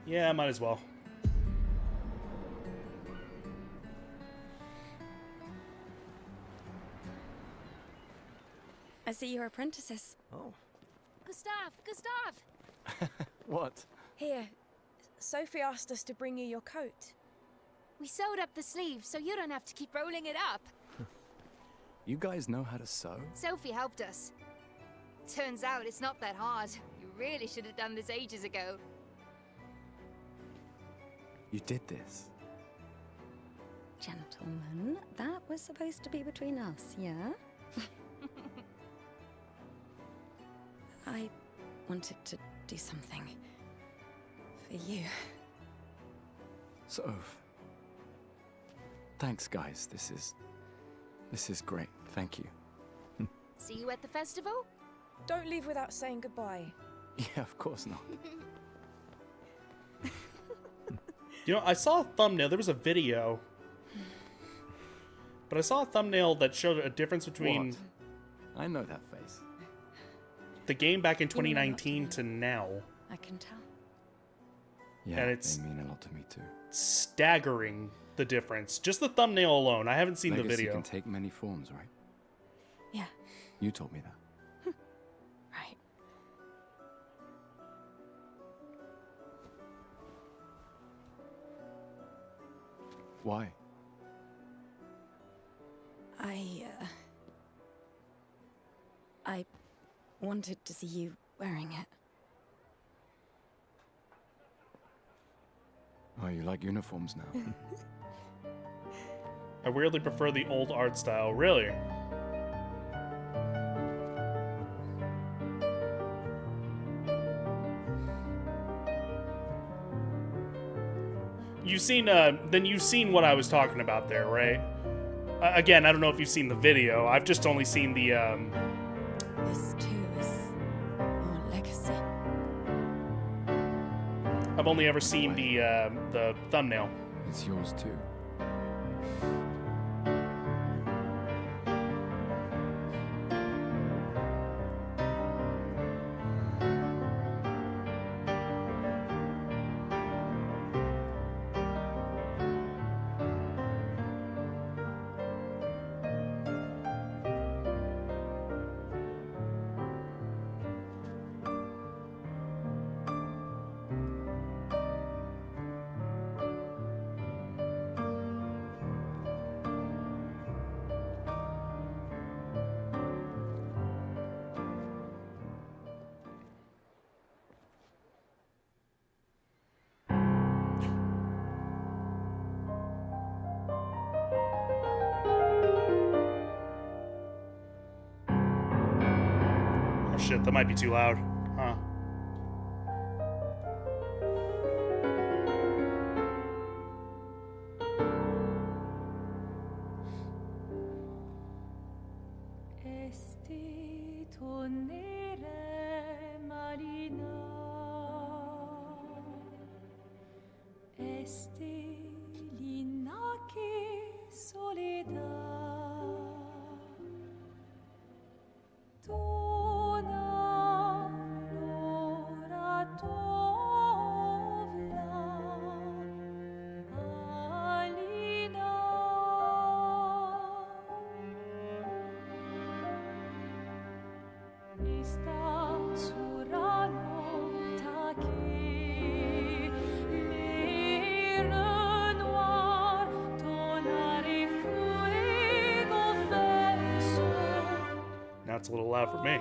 A: Yeah, might as well.
E: I see you're apprentices.
C: Oh.
D: Gustav!
C: What?
F: Here, Sophie asked us to bring you your coat.
D: We sewed up the sleeves so you don't have to keep rolling it up.
C: You guys know how to sew?
D: Sophie helped us. Turns out it's not that hard. You really should have done this ages ago.
C: You did this?
E: Gentlemen, that was supposed to be between us, yeah? I wanted to do something for you.
C: Soph. Thanks, guys. This is great. Thank you.
D: See you at the festival?
F: Don't leave without saying goodbye.
C: Yeah, of course not.
A: You know, I saw a thumbnail. There was a video. But I saw a thumbnail that showed a difference between
C: What? I know that face.
A: the game back in 2019 to now.
E: I can tell.
C: Yeah,
A: And it's
C: they mean a lot to me too.
A: staggering, the difference. Just the thumbnail alone. I haven't seen the
C: Legacy
A: video.
C: can take many forms, right?
E: Yeah,
C: You told me that.
E: right.
C: Why?
E: I wanted to see you wearing it.
C: Oh, you like uniforms now?
A: I weirdly prefer the old art style. Really? You've seen, then you've seen what I was talking about there, right? Again, I don't know if you've seen the video. I've just only seen the,
E: This too is your legacy.
A: I've only ever seen the thumbnail.
C: It's yours too.
A: Shit, that might be too loud. Huh. Now it's a little loud for me.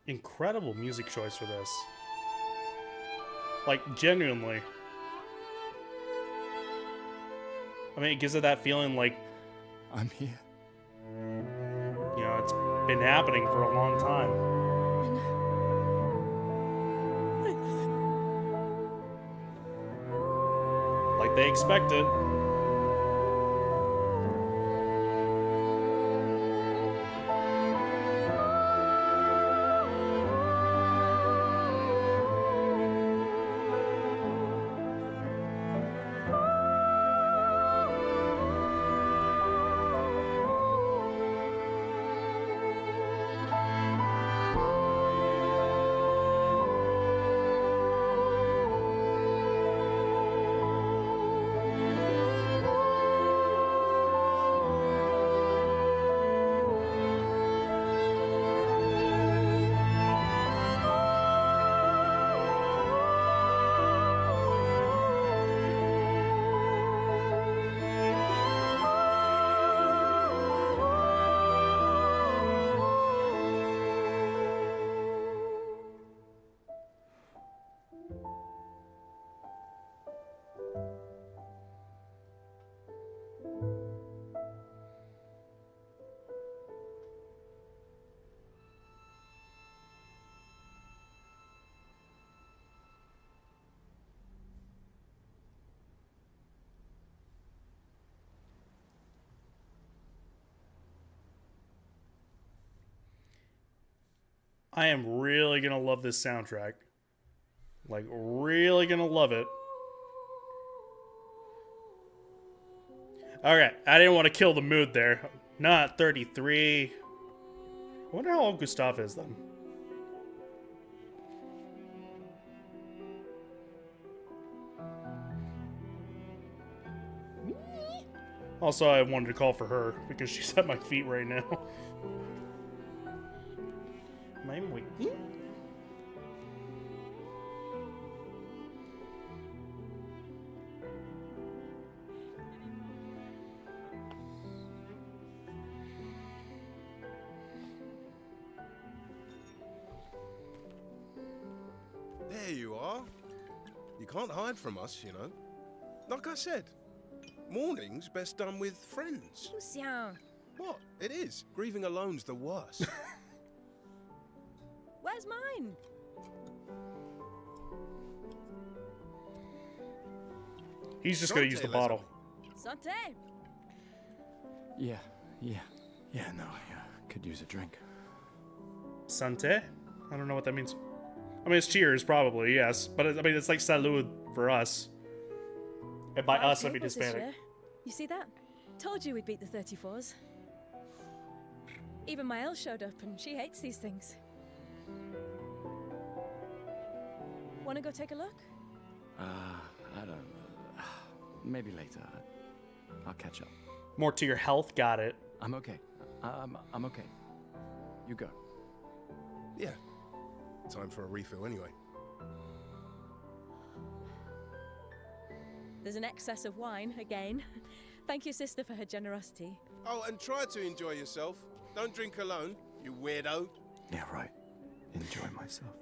A: Incredible music choice for this. Like, genuinely. I mean, it gives it that feeling like,
C: I'm here.
A: you know, it's been happening for a long time. Like they expect it. I am really gonna love this soundtrack. Like, really gonna love it. Okay, I didn't want to kill the mood there. Not 33. I wonder how old Gustav is then. Also, I wanted to call for her because she's at my feet right now. I'm waiting.
M: There you are. You can't hide from us, you know. Like I said, Mourning's best done with friends.
F: Lucien,
M: What? It is. Grieving alone's the worst.
F: where's mine?
A: He's just gonna use the bottle.
F: Santé.
C: Yeah, no, I could use a drink.
A: Santé? I don't know what that means. I mean, it's cheers, probably, yes. But I mean, it's like salud for us. And by us, I mean
F: tables this
A: Hispanic.
F: year. You see that? Told you we'd beat the 34s. Even my Elle showed up, and she hates these things. Wanna go take a look?
C: I don't. Maybe later. I'll catch up.
A: More to your health, got it.
C: I'm okay. I'm okay. You go.
M: Yeah. Time for a refill anyway.
F: There's an excess of wine, again. Thank your sister for her generosity.
M: Oh, and try to enjoy yourself. Don't drink alone, you weirdo.
C: Yeah, right. Enjoy myself.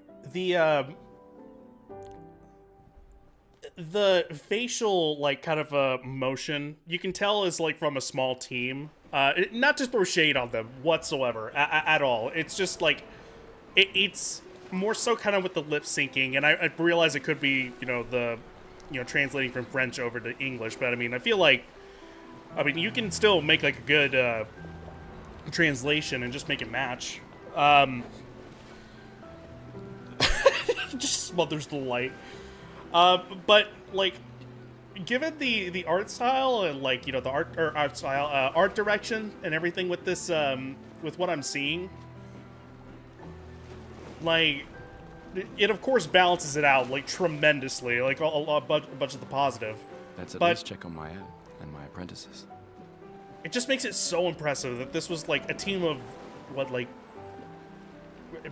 A: The facial, like, kind of motion, you can tell is, like, from a small team. Not to throw shade on them whatsoever, at all. It's just, like, it's more so kind of with the lip syncing, and I realize it could be, translating from French over to English, but, I mean, I feel like, you can still make, like, a good, translation and just make it match. Just smothers the light. But like, given the art style and like the art direction and everything with this with what I'm seeing, like it of course balances it out like tremendously, like a bunch of the positive.
C: Let's at
A: But
C: least check on my own and my apprentices.
A: it just makes it so impressive that this was like a team of what, like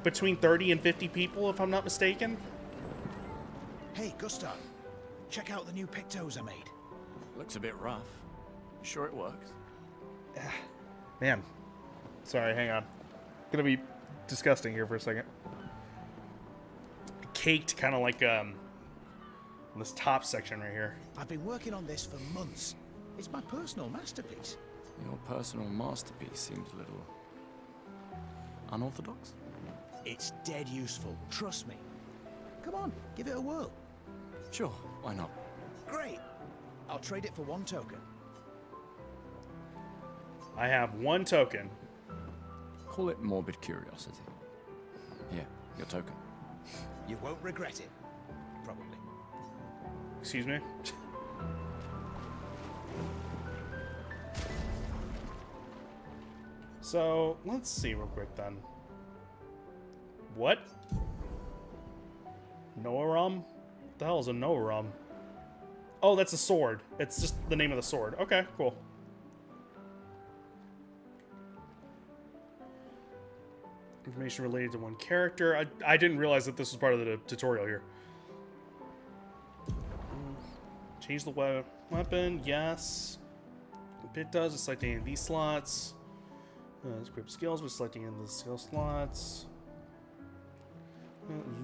A: between 30 and 50 people, if I'm not mistaken.
N: Hey, Gustav, check out the new pictos I made.
C: Looks a bit rough. Sure it works?
A: Man. Sorry, hang on. Gonna be disgusting here for a second. Caked kind of like on this top section right here.
N: I've been working on this for months. It's my personal masterpiece.
C: Your personal masterpiece seems a little unorthodox.
N: It's dead useful, trust me. Come on, give it a whirl.
C: Sure, why not?
N: Great. I'll trade it for 1 token.
A: I have 1 token.
C: Call it morbid curiosity. Here, your token.
N: You won't regret it. Probably.
A: Excuse me? So, let's see real quick then. What? Noarum? What the hell is a Noarum? Oh, that's a sword. It's just the name of the sword. Okay, cool. Information related to 1 character. I didn't realize that this was part of the tutorial here. Change the weapon, yes. It does, it's selecting in these slots. Equip skills, we're selecting in the skill slots.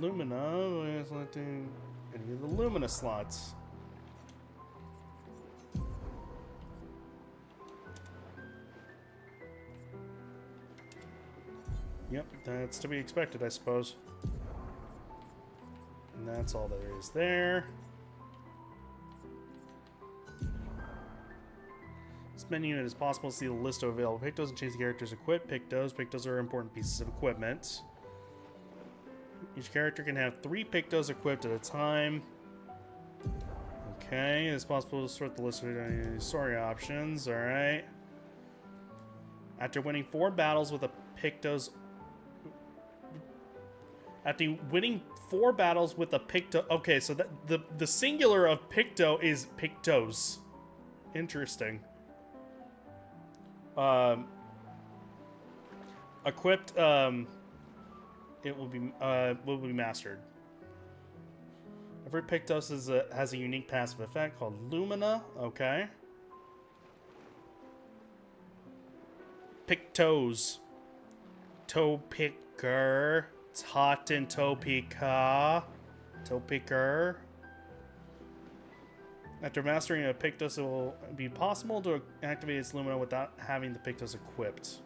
A: Lumina, we're selecting any of the Lumina slots. Yep, that's to be expected, I suppose. And that's all there is there. This menu, it is possible to see the list of available pictos and change the characters equipped. Pictos are important pieces of equipment. Each character can have 3 pictos equipped at a time. Okay, it's possible to sort the list of story options. Alright. After winning 4 battles with a pictos... After winning 4 battles with a picto... Okay, so that the singular of picto is pictos. Interesting. Equipped, it will be mastered. Every Pictos has a unique passive effect called Lumina. Okay. Pictos. Toe picker. Totten toe picker. Toe picker. After mastering a Pictos, it will be possible to activate its Lumina without having the Pictos equipped.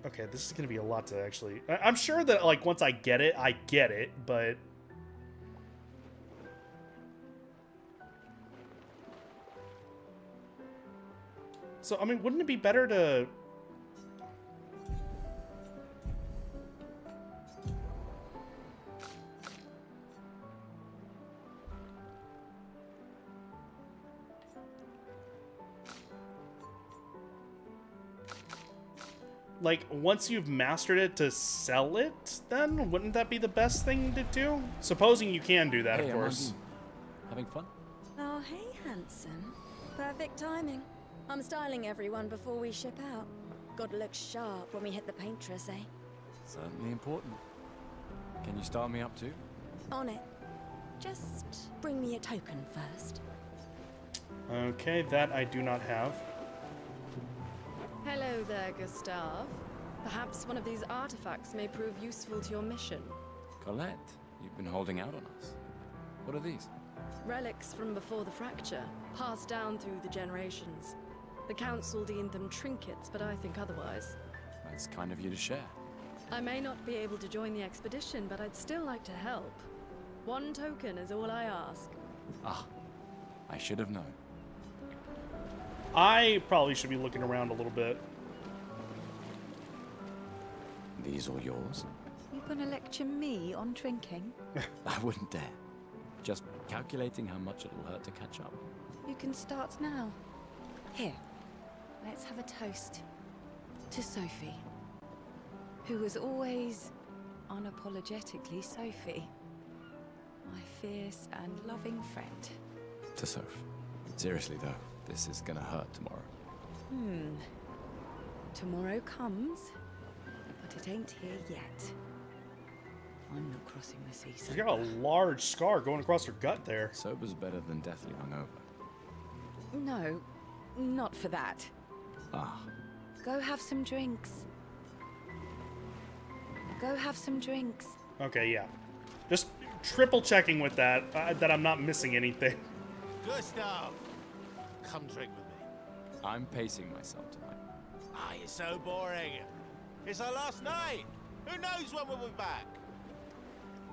A: Okay, this is going to be a lot to actually... I'm sure that, like, once I get it, but... So, I mean, wouldn't it be better to... like, once you've mastered it, to sell it, then? Wouldn't that be the best thing to do? Supposing you can do that,
C: Hey,
A: of course.
C: Having fun?
E: Oh, hey, handsome. Perfect timing. I'm styling everyone before we ship out. Gotta look sharp when we hit the paintress, eh?
C: Certainly important. Can you start me up too?
E: On it. Just bring me a token first.
A: Okay, that I do not have.
F: Hello there, Gustav. Perhaps one of these artifacts may prove useful to your mission.
C: Colette, you've been holding out on us. What are these?
F: Relics from before the fracture, passed down through the generations. The council deemed them trinkets, but I think otherwise.
C: That's kind of you to share.
F: I may not be able to join the expedition, but I'd still like to help. One token is all I ask.
C: Ah, I should have known.
A: I probably should be looking around a little bit.
C: These all yours?
G: You gonna lecture me on drinking?
C: I wouldn't dare. Just calculating how much it'll hurt to catch up.
G: You can start now. Here, let's have a toast to Sophie, who was always unapologetically Sophie, my fierce and loving friend.
C: To Soph. Seriously though, this is gonna hurt tomorrow.
G: Tomorrow comes, but it ain't here yet. I'm not crossing the sea.
A: She's got a large scar going across her gut there.
C: Sober's better than deathly hungover.
G: No, not for that.
C: Ah.
G: Go have some drinks. Go have some drinks.
A: Okay, yeah. Just triple checking with that, that I'm not missing anything.
I: Gustav! Come drink with me.
C: I'm pacing myself tonight.
I: Ah, you're so boring. It's our last night. Who knows when we'll be back?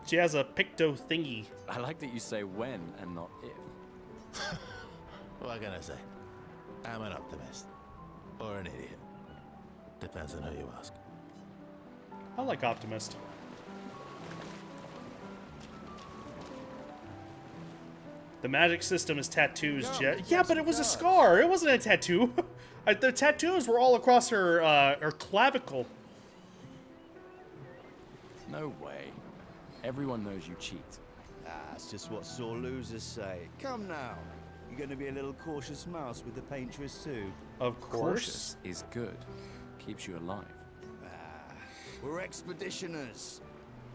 A: She has a Picto thingy.
C: I like that you say when and not if.
I: What am I gonna say? I'm an optimist. Or an idiot. Depends on who you ask.
A: I like Optimist. The magic system is tattoos, yeah, but it was a scar. It wasn't a tattoo. The tattoos were all across her clavicle.
C: No way. Everyone knows you cheat.
O: That's just what sore losers say. Come now. You're going to be a little cautious mouse with the paintress too.
A: Of course.
C: Cautious is good. Keeps you alive.
O: We're expeditioners.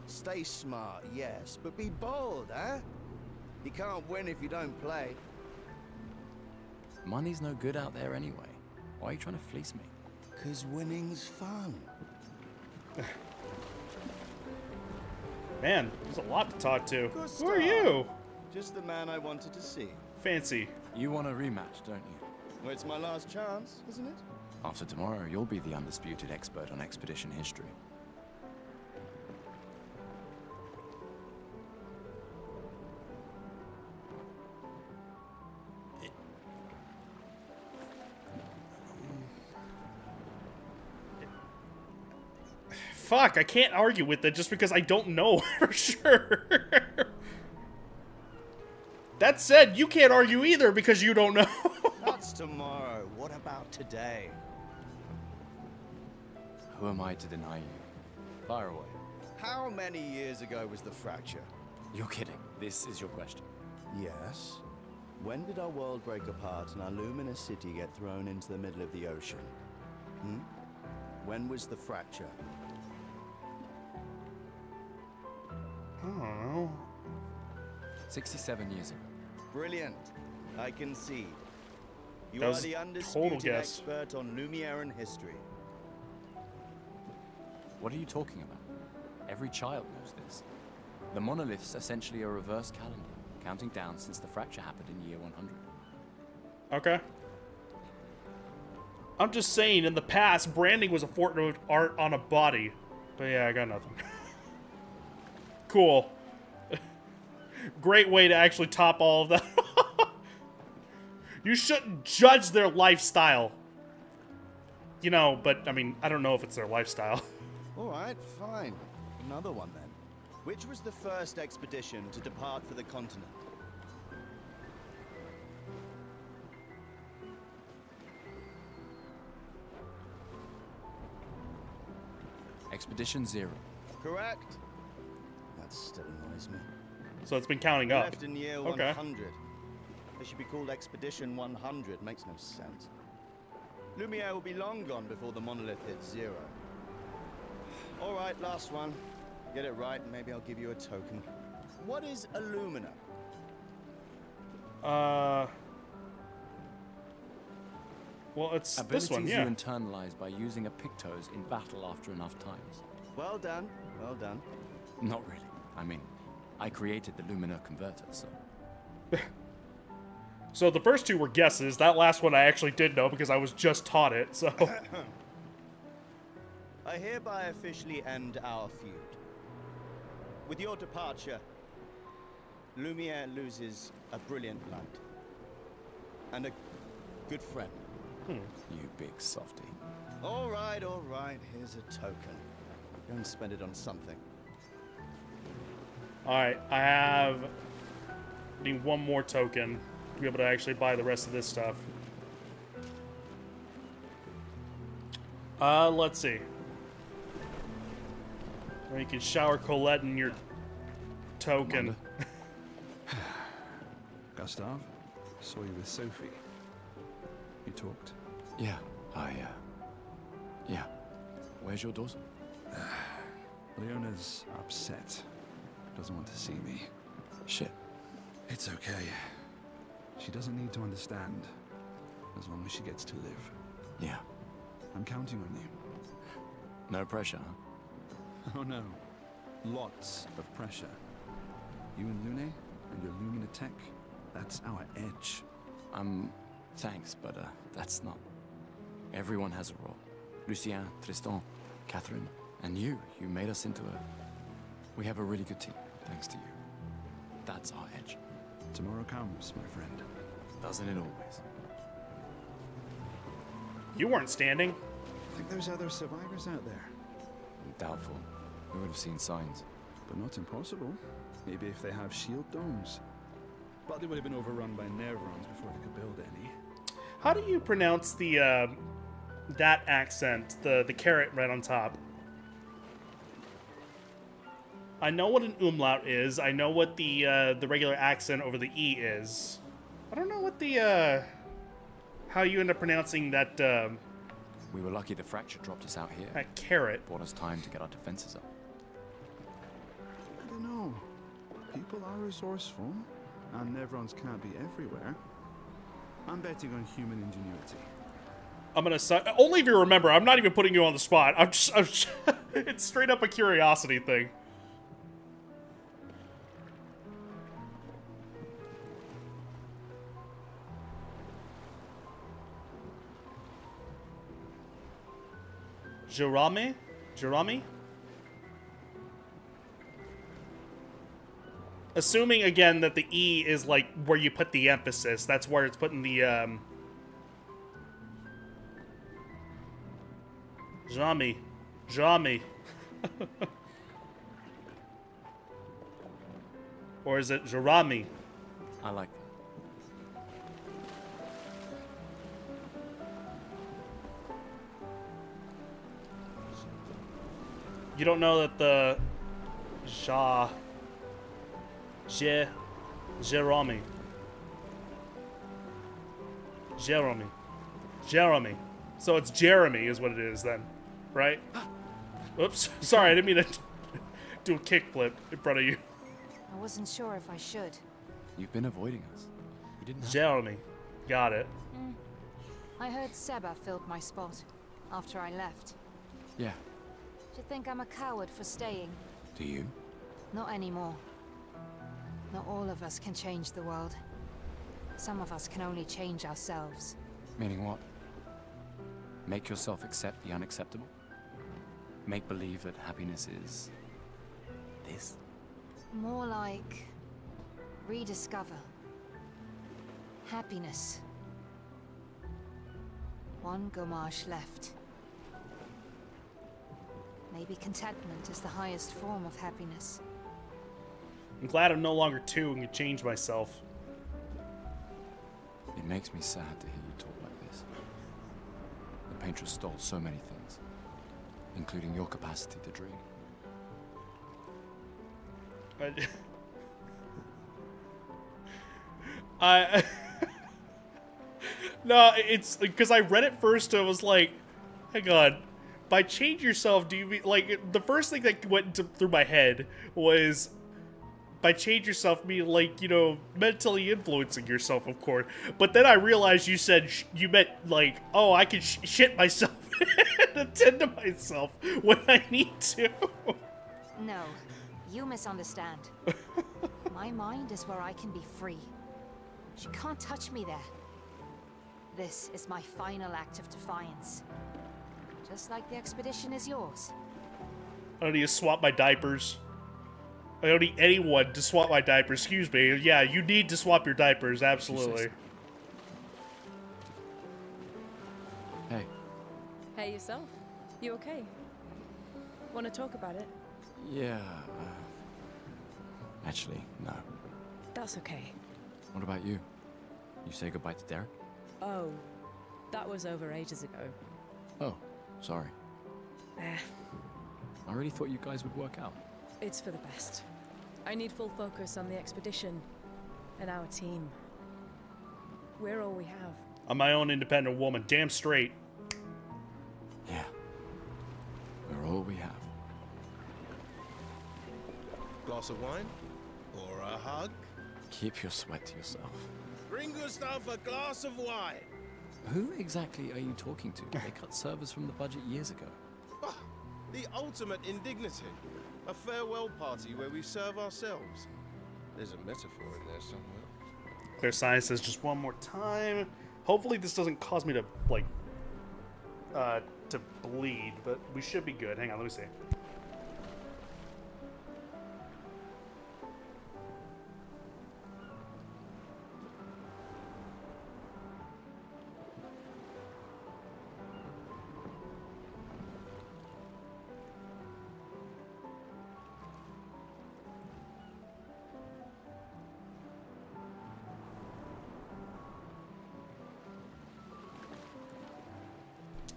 O: Stay smart, yes, but be bold, eh? You can't win if you don't play.
C: Money's no good out there anyway. Why are you trying to fleece me?
O: 'Cause winning's fun.
A: Man, there's a lot to talk to.
O: Gustav.
A: Who are you?
O: Just the man I wanted to see.
A: Fancy.
C: You want a rematch, don't you?
O: Well, it's my last chance, isn't it?
C: After tomorrow, you'll be the undisputed expert on expedition history.
A: Fuck, I can't argue with it just because I don't know for sure. That said, you can't argue either because you don't know.
O: That's tomorrow. What about today?
C: Who am I to deny you? Fire away.
O: How many years ago was the fracture?
C: You're kidding. This is your question.
O: Yes. When did our world break apart and our luminous city get thrown into the middle of the ocean? When was the fracture?
A: I don't know.
C: 67 years ago.
O: Brilliant. I concede. You
A: That
O: are
A: was
O: the
A: a
O: undisputed
A: total guess.
O: expert on Lumieran history.
C: What are you talking about? Every child knows this. The monolith's essentially a reverse calendar, counting down since the fracture happened in year 100.
A: Okay. I'm just saying, in the past, branding was a form of art on a body. But yeah, I got nothing. Cool. Great way to actually top all of that. You shouldn't judge their lifestyle. You know, but, I mean, I don't know if it's their lifestyle.
O: All right, fine. Another one then. Which was the first expedition to depart for the continent?
C: Expedition 0.
O: Correct. That still annoys me.
A: So it's been counting
O: We
A: up.
O: left in year
A: Okay.
O: 100. They should be called Expedition 100. Makes no sense. Lumiere will be long gone before the monolith hits 0. All right, last one. Get it right, and maybe I'll give you a token. What is Illumina?
A: Well, it's
C: Abilities
A: this one, yeah.
C: you internalize by using a Pictos in battle after enough times.
O: Well done, well done.
C: Not really. I mean, I created the Lumina converter, so...
A: So the first two were guesses. That last one I actually did know because I was just taught it, so...
O: I hereby officially end our feud. With your departure, Lumiere loses a brilliant light. And a good friend.
C: You big softy.
O: All right, here's a token. Go and spend it on something.
A: Alright, I need one more token to be able to actually buy the rest of this stuff. Let's see. Or you can shower Colette in your token.
H: Gustav, saw you with Sophie. You talked.
C: Yeah, yeah. Where's your daughter?
H: Leona's upset. Doesn't want to see me.
C: Shit.
H: It's okay. She doesn't need to understand. As long as she gets to live.
C: Yeah.
H: I'm counting on you.
C: No pressure, huh?
H: Oh no. Lots of pressure. You and Lune and your Lumina tech, that's our edge.
C: Thanks, but that's not... Everyone has a role. Lucien, Tristan, Catherine, and you. You made us into a... We have a really good team, thanks to you. That's our edge.
H: Tomorrow comes, my friend.
C: Doesn't it always?
A: You weren't standing.
H: I think there's other survivors out there.
C: Doubtful. We would have seen signs.
H: But not impossible. Maybe if they have shield domes. But they would have been overrun by Nevrons before they could build any.
A: How do you pronounce the, that accent? The caret right on top? I know what an umlaut is. I know what the regular accent over the E is. I don't know what the, how you end up pronouncing that,
C: We were lucky the fracture dropped us out here.
A: that caret.
C: Bought us time to get our defenses up.
H: I don't know. People are resourceful, and Nevrons can't be everywhere. I'm betting on human ingenuity.
A: I'm gonna only if you remember. I'm not even putting you on the spot. I'm just it's straight up a curiosity thing. Jerome? Assuming again that the E is like where you put the emphasis. That's where it's putting the Jami. Or is it Jerami?
C: I like that.
A: You don't know that the Jeremy. So it's Jeremy is what it is then, right? Oops, sorry, I didn't mean to do a kickflip in front of you.
G: I wasn't sure if I should.
C: You've been avoiding us. You didn't have
A: Jeremy, got it.
G: I heard Seba filled my spot after I left.
C: Yeah.
G: Do you think I'm a coward for staying?
C: Do you?
B: Not anymore. Not all of us can change the world. Some of us can only change ourselves.
C: Meaning what? Make yourself accept the unacceptable? Make believe that happiness is... this?
B: More like... rediscover. Happiness. One Gamache left. Maybe contentment is the highest form of happiness.
A: I'm glad I'm no longer 2 and can change myself.
C: It makes me sad to hear you talk like this. The painter stole so many things, including your capacity to dream.
A: No, it's because I read it first and I was like, hang on. By change yourself, do you mean, like, the first thing that went through my head was, by change yourself, mean, like, you know, mentally influencing yourself, of course. But then I realized you said, you meant, like, oh, I can shit myself and attend to myself when I need to.
B: No, you misunderstand. My mind is where I can be free. She can't touch me there. This is my final act of defiance. Just like the expedition is yours.
A: I don't need to swap my diapers. I don't need anyone to swap my diapers. Excuse me. Yeah, you need to swap your diapers. Absolutely.
C: Hey.
F: Hey, yourself. You okay? Want to talk about it?
C: Yeah, actually, no.
F: That's okay.
C: What about you? You say goodbye to Derek?
F: Oh, that was over ages ago.
C: Oh, sorry.
F: Eh,
C: I really thought you guys would work out.
F: it's for the best. I need full focus on the expedition and our team. We're all we have.
A: I'm my own independent woman. Damn straight.
C: Yeah. We're all we have.
M: Glass of wine? Or a hug?
C: Keep your sweat to yourself.
M: Bring Gustav a glass of wine!
C: Who exactly are you talking to? They cut servers from the budget years ago.
M: Bah, the ultimate indignity. A farewell party where we serve ourselves. There's a metaphor in there somewhere.
A: Claire Science says just one more time. Hopefully this doesn't cause me to, like, to bleed, but we should be good. Hang on, let me see.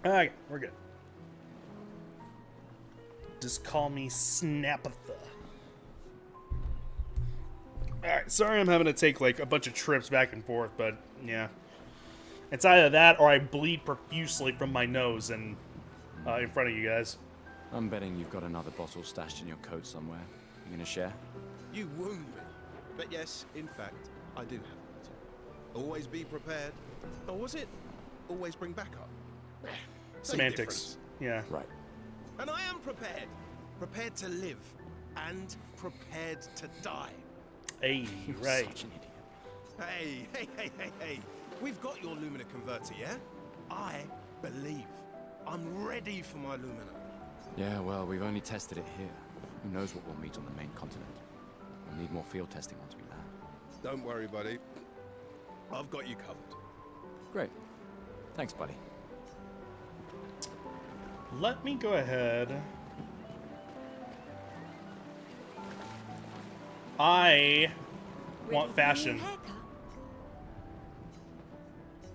A: Okay, we're good. Just call me Snapatha. Alright, sorry I'm having to take like a bunch of trips back and forth, but yeah. It's either that or I bleed profusely from my nose and in front of you guys.
C: I'm betting you've got another bottle stashed in your coat somewhere. You gonna share?
M: You wound me. But yes, in fact, I do have it. Always be prepared. Or was it always bring backup? Same
A: Semantics.
M: difference.
A: Yeah.
C: Right.
M: And I am prepared. Prepared to live. And prepared to die.
A: Hey,
C: You're
A: right.
C: such an idiot.
M: Hey. We've got your Lumina converter, yeah? I believe. I'm ready for my Lumina.
C: Yeah, well, we've only tested it here. Who knows what we'll meet on the main continent? We'll need more field testing once we land.
M: Don't worry, buddy. I've got you covered.
C: Great. Thanks, buddy.
A: Let me go ahead. I want fashion.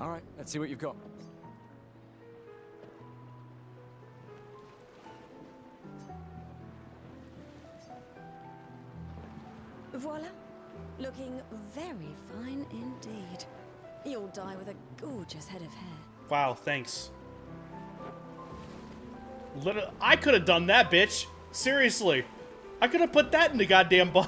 C: All right, let's see what you've got.
E: Voila. Looking very fine indeed. You'll die with a gorgeous head of hair.
A: Wow, thanks. I could have done that, bitch. Seriously. I could have put that in the goddamn bun.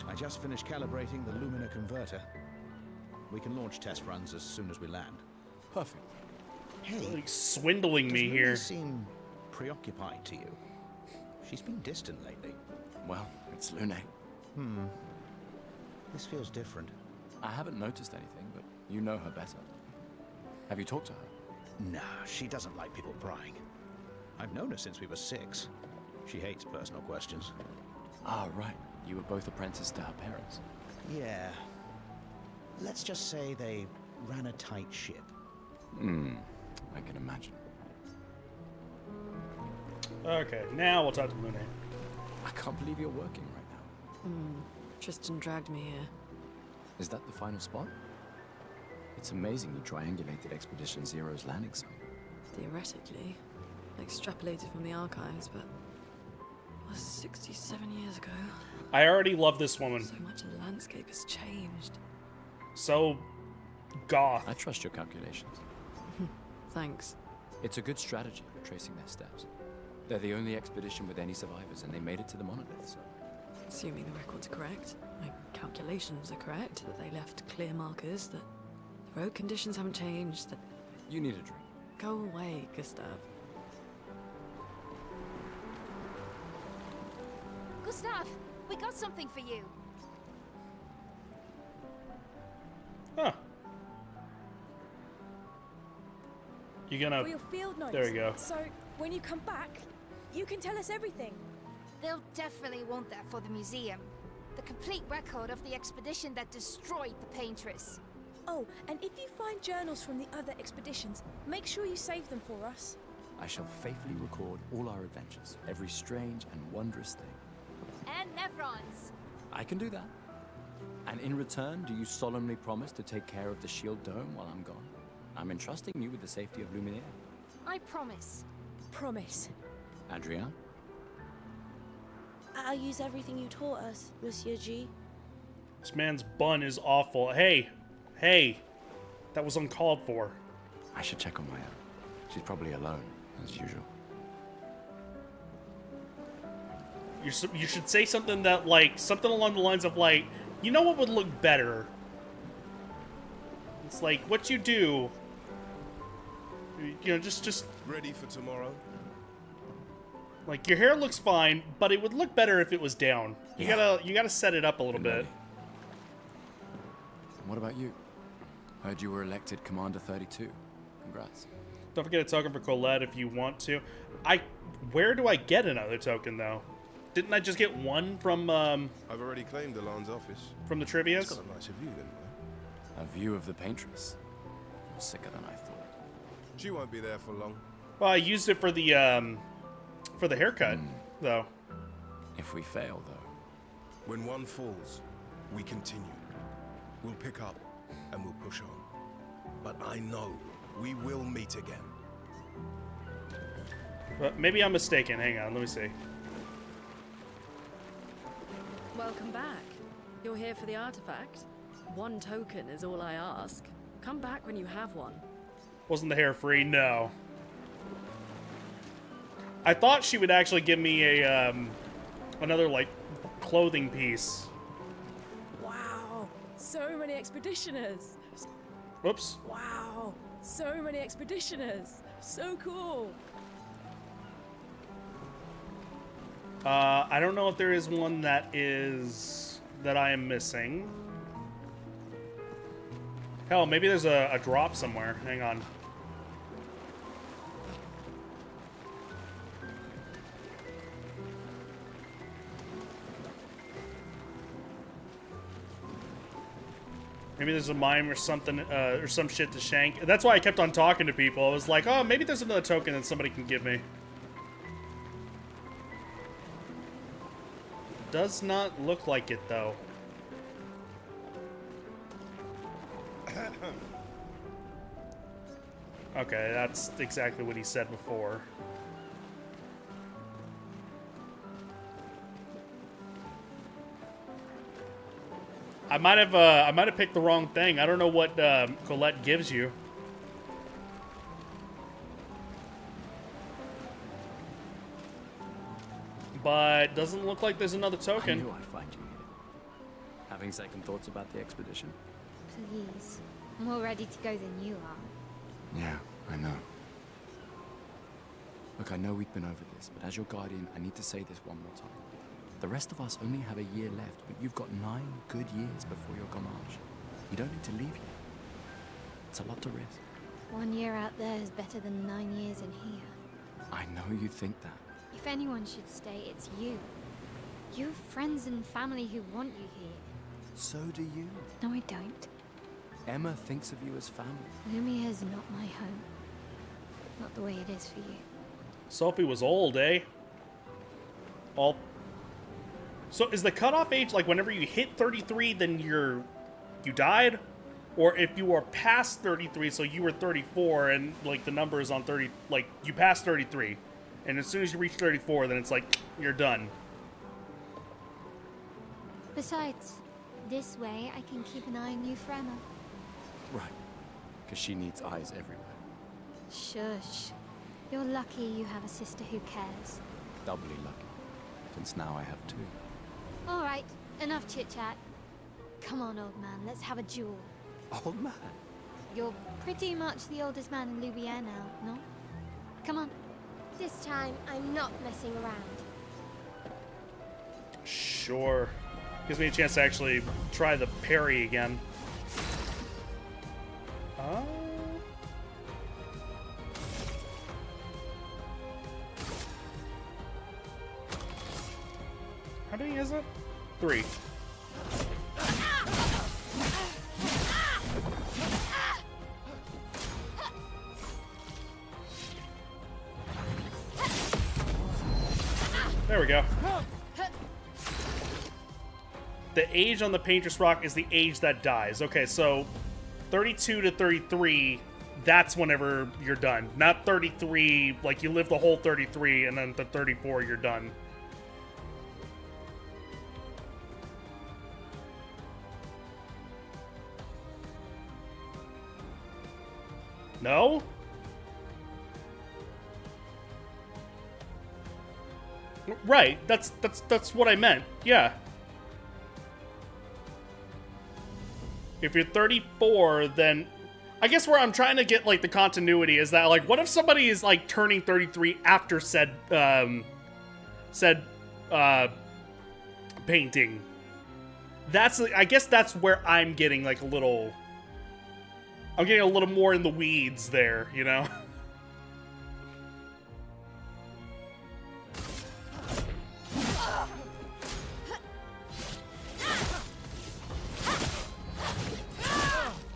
N: I just finished calibrating the Lumina converter. We can launch test runs as soon as we land.
C: Perfect.
H: Hey,
A: like swindling me
N: does Luna
A: here.
N: seem preoccupied to you? She's been distant lately.
C: Well, it's Lune.
N: This feels different.
C: I haven't noticed anything, but you know her better. Have you talked to her?
N: No, she doesn't like people prying. I've known her since we were 6. She hates personal questions.
C: Ah, right. You were both apprenticed to her parents.
N: Yeah. Let's just say they ran a tight ship.
C: I can imagine.
A: Okay, now we'll talk to Lune.
C: I can't believe you're working right now.
E: Tristan dragged me here.
C: Is that the final spot? It's amazing you triangulated Expedition Zero's landing site.
E: Theoretically. Extrapolated from the archives, but... it was 67 years ago.
A: I already love this woman.
E: So much of the landscape has changed.
A: So goth.
C: I trust your calculations.
E: Thanks.
C: It's a good strategy for tracing their steps. They're the only expedition with any survivors, and they made it to the monolith, so...
E: Assuming the record's correct, my calculations are correct, that they left clear markers, that the road conditions haven't changed, that...
C: You need a drink.
E: Go away, Gustav.
B: Gustav, we got something for you.
A: Huh. You gonna...
F: For your field notes.
A: There we go.
F: So, when you come back, you can tell us everything.
B: They'll definitely want that for the museum. The complete record of the expedition that destroyed the Paintress.
F: Oh, and if you find journals from the other expeditions, make sure you save them for us.
C: I shall faithfully record all our adventures, every strange and wondrous thing.
B: And Nevrons.
C: I can do that. And in return, do you solemnly promise to take care of the shield dome while I'm gone? I'm entrusting you with the safety of Luminaire.
B: I promise.
F: Promise.
C: Adrien?
P: I'll use everything you taught us, Monsieur G.
A: This man's bun is awful. Hey, that was uncalled for.
C: I should check on Maya. She's probably alone, as usual.
A: You should say something that, like, something along the lines of, like, you know what would look better? It's like, what you do, you know, just...
M: Ready for tomorrow?
A: Like, your hair looks fine, but it would look better if it was down. You gotta set it up a little bit.
C: And what about you? Heard you were elected Commander 32. Congrats.
A: Don't forget a token for Colette if you want to. Where do I get another token, though? Didn't I just get one from,
M: I've already claimed Alon's office.
A: From the Trivias?
M: It's got a nicer view, then, right?
C: A view of the Paintress. You're sicker than I thought.
M: She won't be there for long.
A: Well, I used it for the haircut, though.
C: If we fail, though.
M: When one falls, we continue. We'll pick up, and we'll push on. But I know we will meet again.
A: But maybe I'm mistaken. Hang on, let me see.
E: Welcome back. You're here for the artifact? 1 token is all I ask. Come back when you have one.
A: Wasn't the hair free? No. I thought she would actually give me a another, like, clothing piece.
F: Wow, so many expeditioners.
A: Whoops.
F: Wow, so many expeditioners. So cool.
A: I don't know if there is one that I am missing. Hell, maybe there's a drop somewhere. Hang on. Maybe there's a mime or something, or some shit to shank. That's why I kept on talking to people. I was like, oh, maybe there's another token that somebody can give me. Does not look like it, though. Okay, that's exactly what he said before. I might have picked the wrong thing. I don't know what Colette gives you. But doesn't look like there's another token.
C: I knew I'd find you here. Having second thoughts about the expedition?
D: Please. More ready to go than you are.
C: Yeah, I know. Look, I know we've been over this, but as your guardian, I need to say this one more time. The rest of us only have a year left, but you've got 9 good years before your gamage. You don't need to leave yet. It's a lot to risk.
D: 1 year out there is better than 9 years in here.
C: I know you think that.
D: If anyone should stay, it's you. You have friends and family who want you here.
C: So do you.
D: No, I don't.
C: Emma thinks of you as family.
D: Lumia's not my home. Not the way it is for you.
A: Sophie was old, eh? All. So is the cutoff age like whenever you hit 33, then you died? Or if you were past 33, so you were 34, and like the number is on 30, like you passed 33, and as soon as you reach 34, then it's like you're done.
D: Besides, this way I can keep an eye on you for Emma.
C: Right. Because she needs eyes everywhere.
D: Shush. You're lucky you have a sister who cares.
C: Doubly lucky. Since now I have 2.
D: All right, enough chit-chat. Come on, old man, let's have a duel.
C: Old man?
D: You're pretty much the oldest man in Louvier now, no? Come on. This time, I'm not messing around.
A: Sure. Gives me a chance to actually try the parry again. How many is it? 3. There we go. The age on the Painter's Rock is the age that dies. Okay, so 32 to 33, that's whenever you're done. Not 33, like you live the whole 33, and then the 34, you're done. No? Right, that's what I meant. Yeah. If you're 34, then I guess where I'm trying to get like the continuity is that like what if somebody is like turning 33 after said painting? That's I guess that's where I'm getting like I'm getting a little more in the weeds there, you know?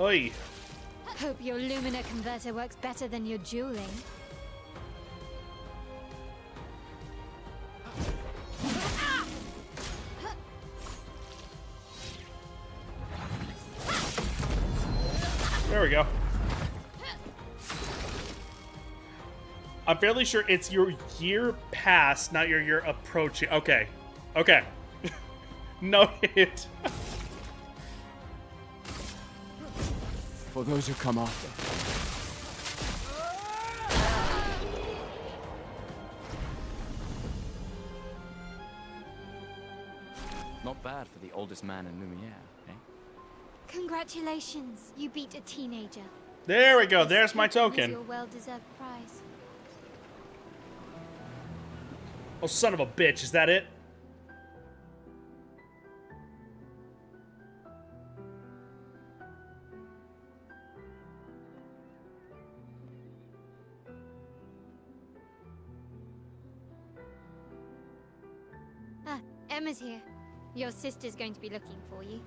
A: Oi.
D: Hope your Lumina converter works better than your dueling.
A: There we go. I'm fairly sure it's your year past, not your year approaching. Okay. Okay. No hit.
C: For those who come after. Not bad for the oldest man in Lumiere, eh?
D: Congratulations, you beat a teenager.
A: There we go. There's my
D: This is
A: token.
D: your well-deserved prize.
A: Oh, son of a bitch. Is that it?
D: Ah, Emma's here. Your sister's going to be looking for you.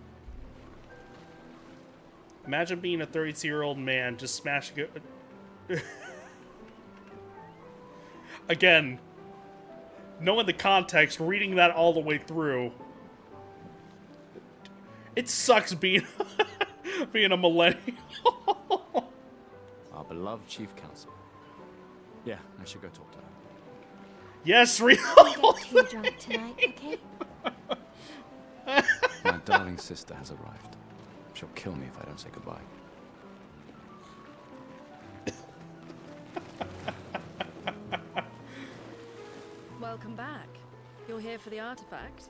A: Imagine being a 32-year-old man just smashing it. Again, knowing the context, reading that all the way through. It sucks being being a millennial.
C: Our beloved chief counsel. Yeah, I should go talk to her.
A: Yes, real.
D: Don't get too drunk tonight, okay?
C: My darling sister has arrived. She'll kill me if I don't say goodbye.
F: Welcome back. You're here for the artifact?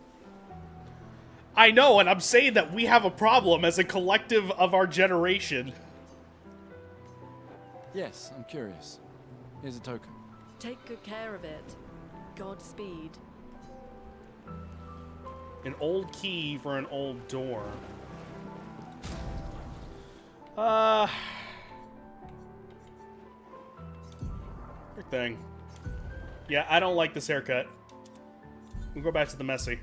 A: I know, and I'm saying that we have a problem as a collective of our generation.
C: Yes, I'm curious. Here's a token.
F: Take good care of it. Godspeed.
A: An old key for an old door. Good thing. Yeah, I don't like this haircut. We'll go back to the messy.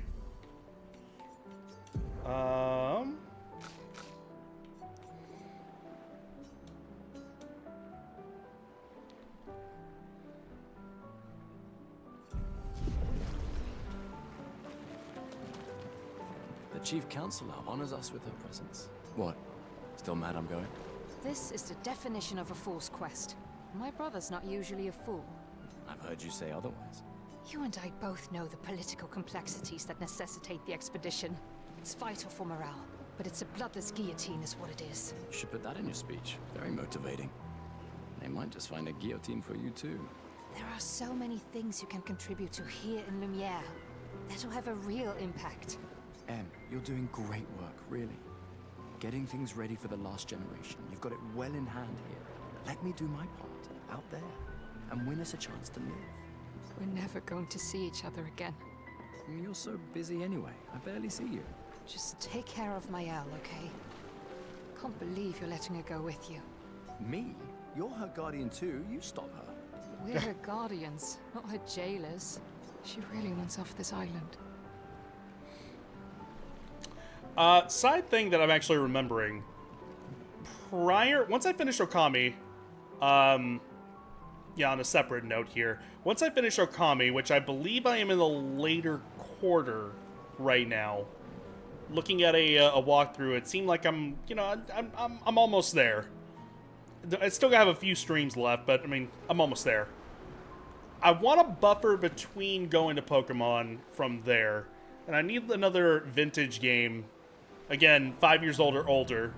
C: The Chief Counselor honors us with her presence. What? Still mad I'm going?
B: This is the definition of a fool's quest. My brother's not usually a fool.
C: I've heard you say otherwise.
B: You and I both know the political complexities that necessitate the expedition. It's vital for morale, but it's a bloodless guillotine is what it is.
C: You should put that in your speech. Very motivating. They might just find a guillotine for you too.
B: There are so many things you can contribute to here in Lumiere that'll have a real impact.
C: Em, you're doing great work, really. Getting things ready for the last generation. You've got it well in hand here. Let me do my part, out there, and win us a chance to live.
B: We're never going to see each other again.
C: You're so busy anyway. I barely see you.
B: Just take care of Mayel, okay? Can't believe you're letting her go with you.
C: Me? You're her guardian too. You stop her.
B: We're her guardians, not her jailers. She really wants off this island.
A: Side thing that I'm actually remembering. Once I finished Okami, yeah, on a separate note here. Once I finish Okami, which I believe I am in the later quarter right now, looking at a walkthrough, it seemed like I'm almost there. I still have a few streams left, but I mean, I'm almost there. I want to buffer between going to Pokemon from there, and I need another vintage game. Again, 5 years old or older,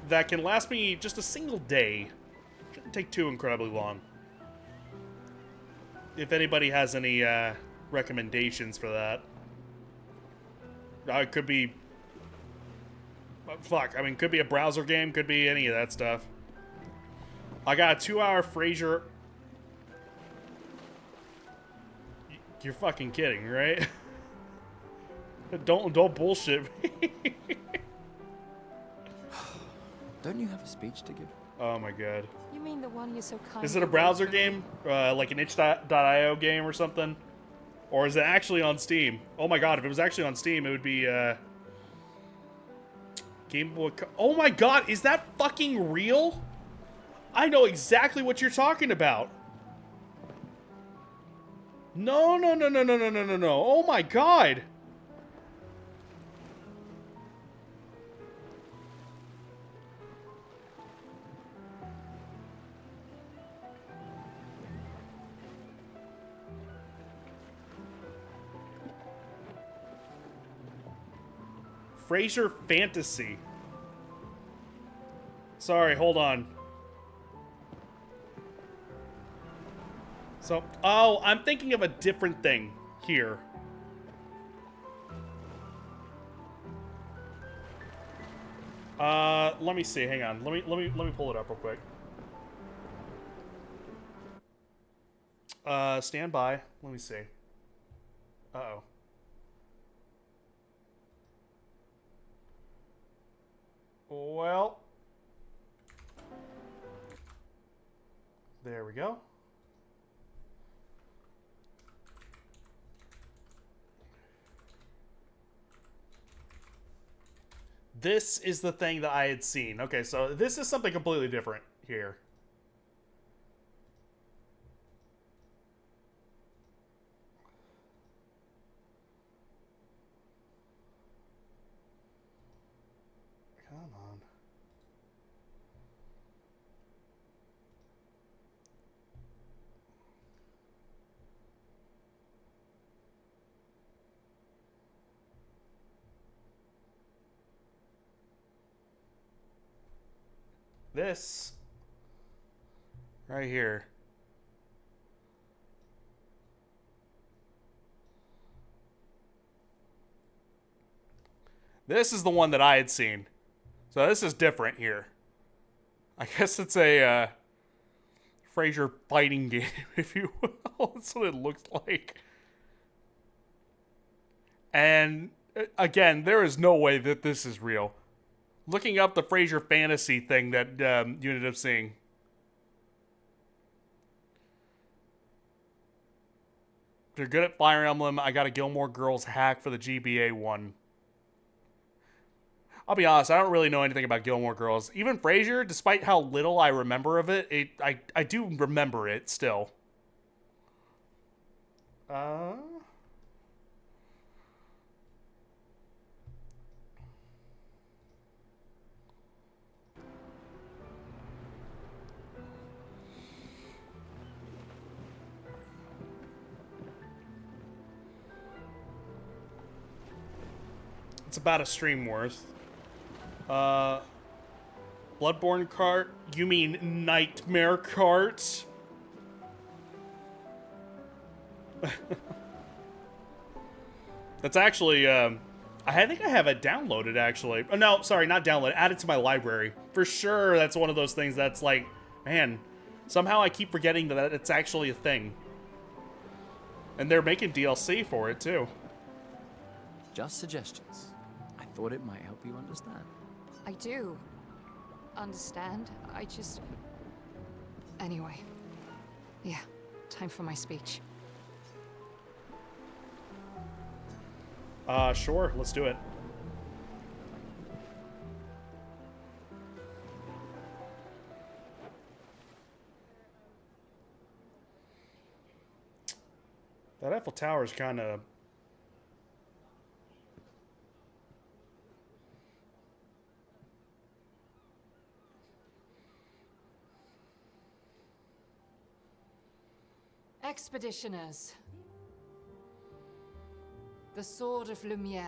A: that can last me just a single day. Shouldn't take too incredibly long. If anybody has any recommendations for that. It could be... fuck, I mean, could be a browser game, could be any of that stuff. I got a 2-hour Frasier... You're fucking kidding, right? Don't bullshit me.
C: Don't you have a speech to give?
A: Oh my god.
B: You mean the one you're so kind?
A: Is it a browser game? Like an itch.io game or something? Or is it actually on Steam? Oh my god, if it was actually on Steam, it would be, Game Boy... Oh my god, is that fucking real? I know exactly what you're talking about. No. Oh my god. Frasier Fantasy. Sorry, hold on. So, oh, I'm thinking of a different thing here. Let me see. Hang on. Let me pull it up real quick. Stand by. Let me see. Uh-oh. Well, there we go. This is the thing that I had seen. Okay, so this is something completely different here. Come on. This right here. This is the one that I had seen. So this is different here. I guess it's a Fraser fighting game, if you will. That's what it looks like. And again, there is no way that this is real. Looking up the Fraser fantasy thing that you ended up seeing. They're good at Fire Emblem. I got a Gilmore Girls hack for the GBA one. I'll be honest, I don't really know anything about Gilmore Girls. Even Frasier, despite how little I remember of it, I do remember it still. It's about a stream worth. Bloodborne cart? You mean Nightmare cart? That's actually, I think I have it downloaded, actually. Oh, no, sorry, not downloaded. Added to my library. For sure, that's one of those things that's like, man, somehow I keep forgetting that it's actually a thing. And they're making DLC for it, too.
C: Just suggestions. I thought it might help you understand.
B: I do understand. I just... Anyway. Yeah, time for my speech.
A: Sure, let's do it. That Eiffel Tower is kind of...
B: Expeditioners. The Sword of Lumiere.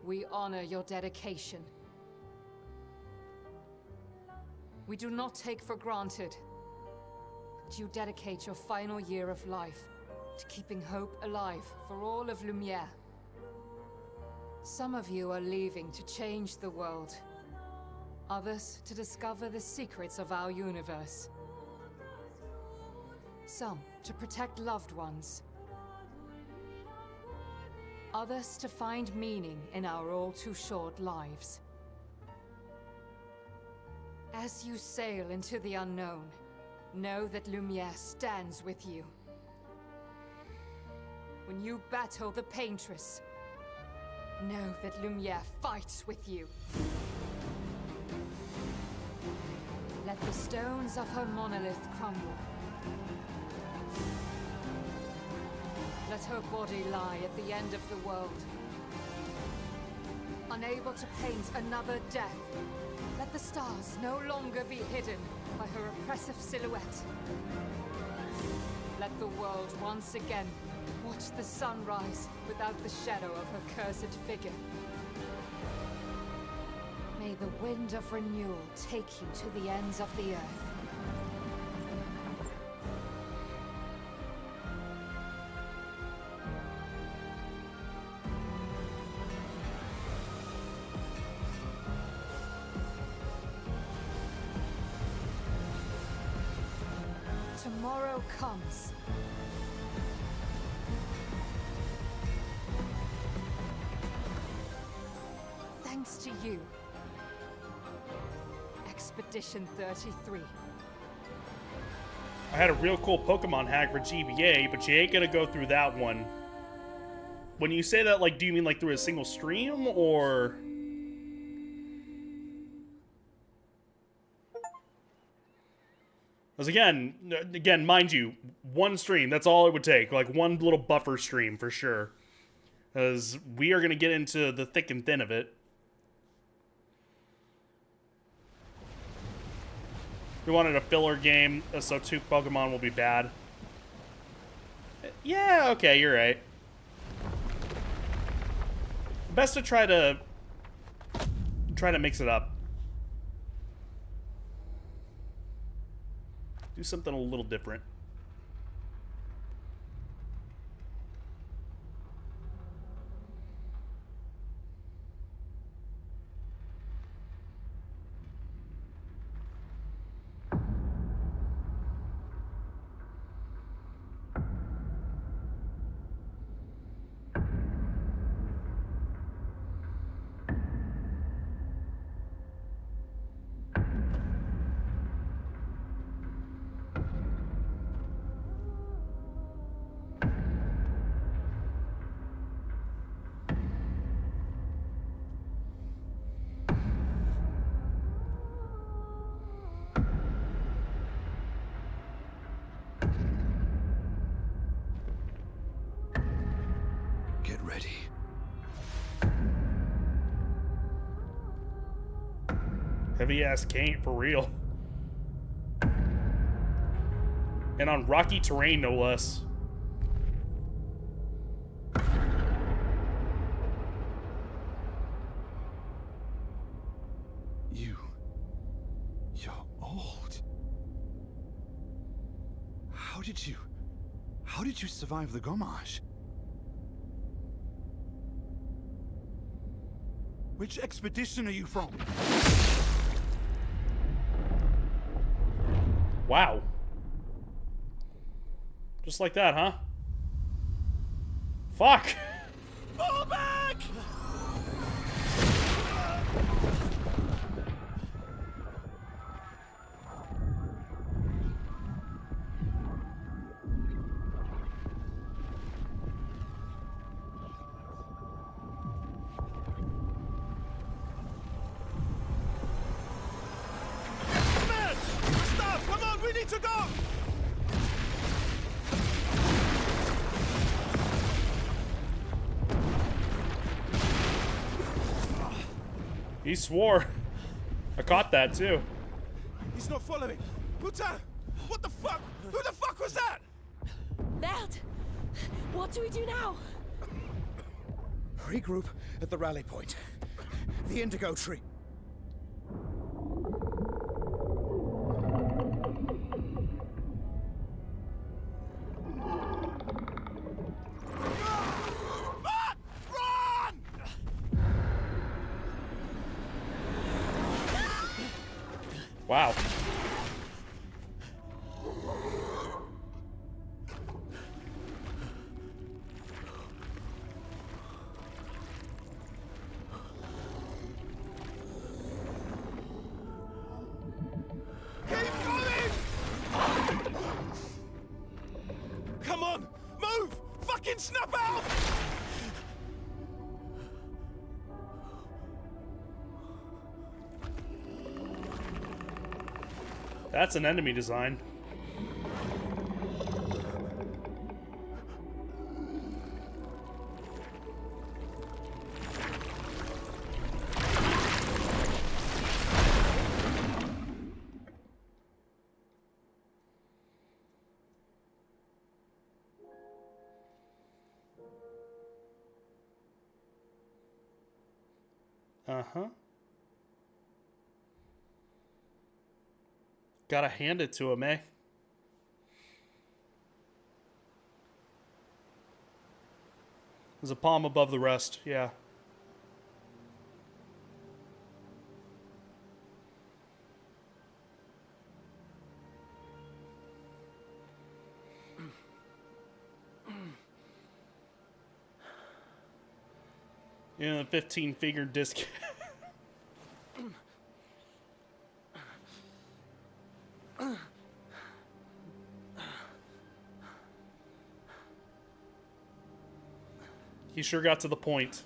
B: We honor your dedication. We do not take for granted that you dedicate your final year of life to keeping hope alive for all of Lumiere. Some of you are leaving to change the world. Others to discover the secrets of our universe. Some to protect loved ones. Others to find meaning in our all too short lives. As you sail into the unknown, know that Lumiere stands with you. When you battle the Paintress, know that Lumiere fights with you. Let the stones of her monolith crumble. Let her body lie at the end of the world. Unable to paint another death, let the stars no longer be hidden by her oppressive silhouette. Let the world once again watch the sun rise without the shadow of her cursed figure. May the wind of renewal take you to the ends of the earth. Tomorrow comes. Thanks to you. Expedition 33.
A: I had a real cool Pokemon hack for GBA, but you ain't gonna go through that one. When you say that, like, do you mean like through a single stream, or... Because again, mind you, one stream, that's all it would take. Like, one little buffer stream, for sure. Because we are going to get into the thick and thin of it. If we wanted a filler game, so 2 Pokemon will be bad. Yeah, okay, you're right. Best to try to mix it up. Do something a little different.
H: Get ready.
A: Heavy ass cane for real. And on rocky terrain, no less.
H: You're old. How did you survive the Gommage? Which expedition are you from?
A: Wow. Just like that, huh? Fuck!
J: Fall back!
H: Man! Stop! Come on, we need to go!
A: He swore. I caught that too.
H: He's not following. Putain! What the fuck? Who the fuck was that?
D: Merde! What do we do now?
N: Regroup at the rally point. The indigo tree.
A: Wow.
H: Come on! Move! Fucking snap out!
A: That's an enemy design. Uh-huh. Gotta hand it to him, eh? There's a palm above the rest, yeah. Yeah, the 15-figure disc. He sure got to the point.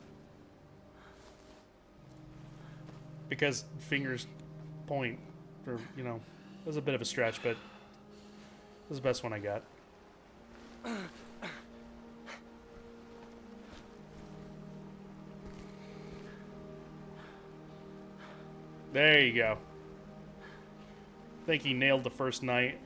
A: Because fingers point, or, you know, it was a bit of a stretch, but it was the best one I got. There you go. I think he nailed the first night.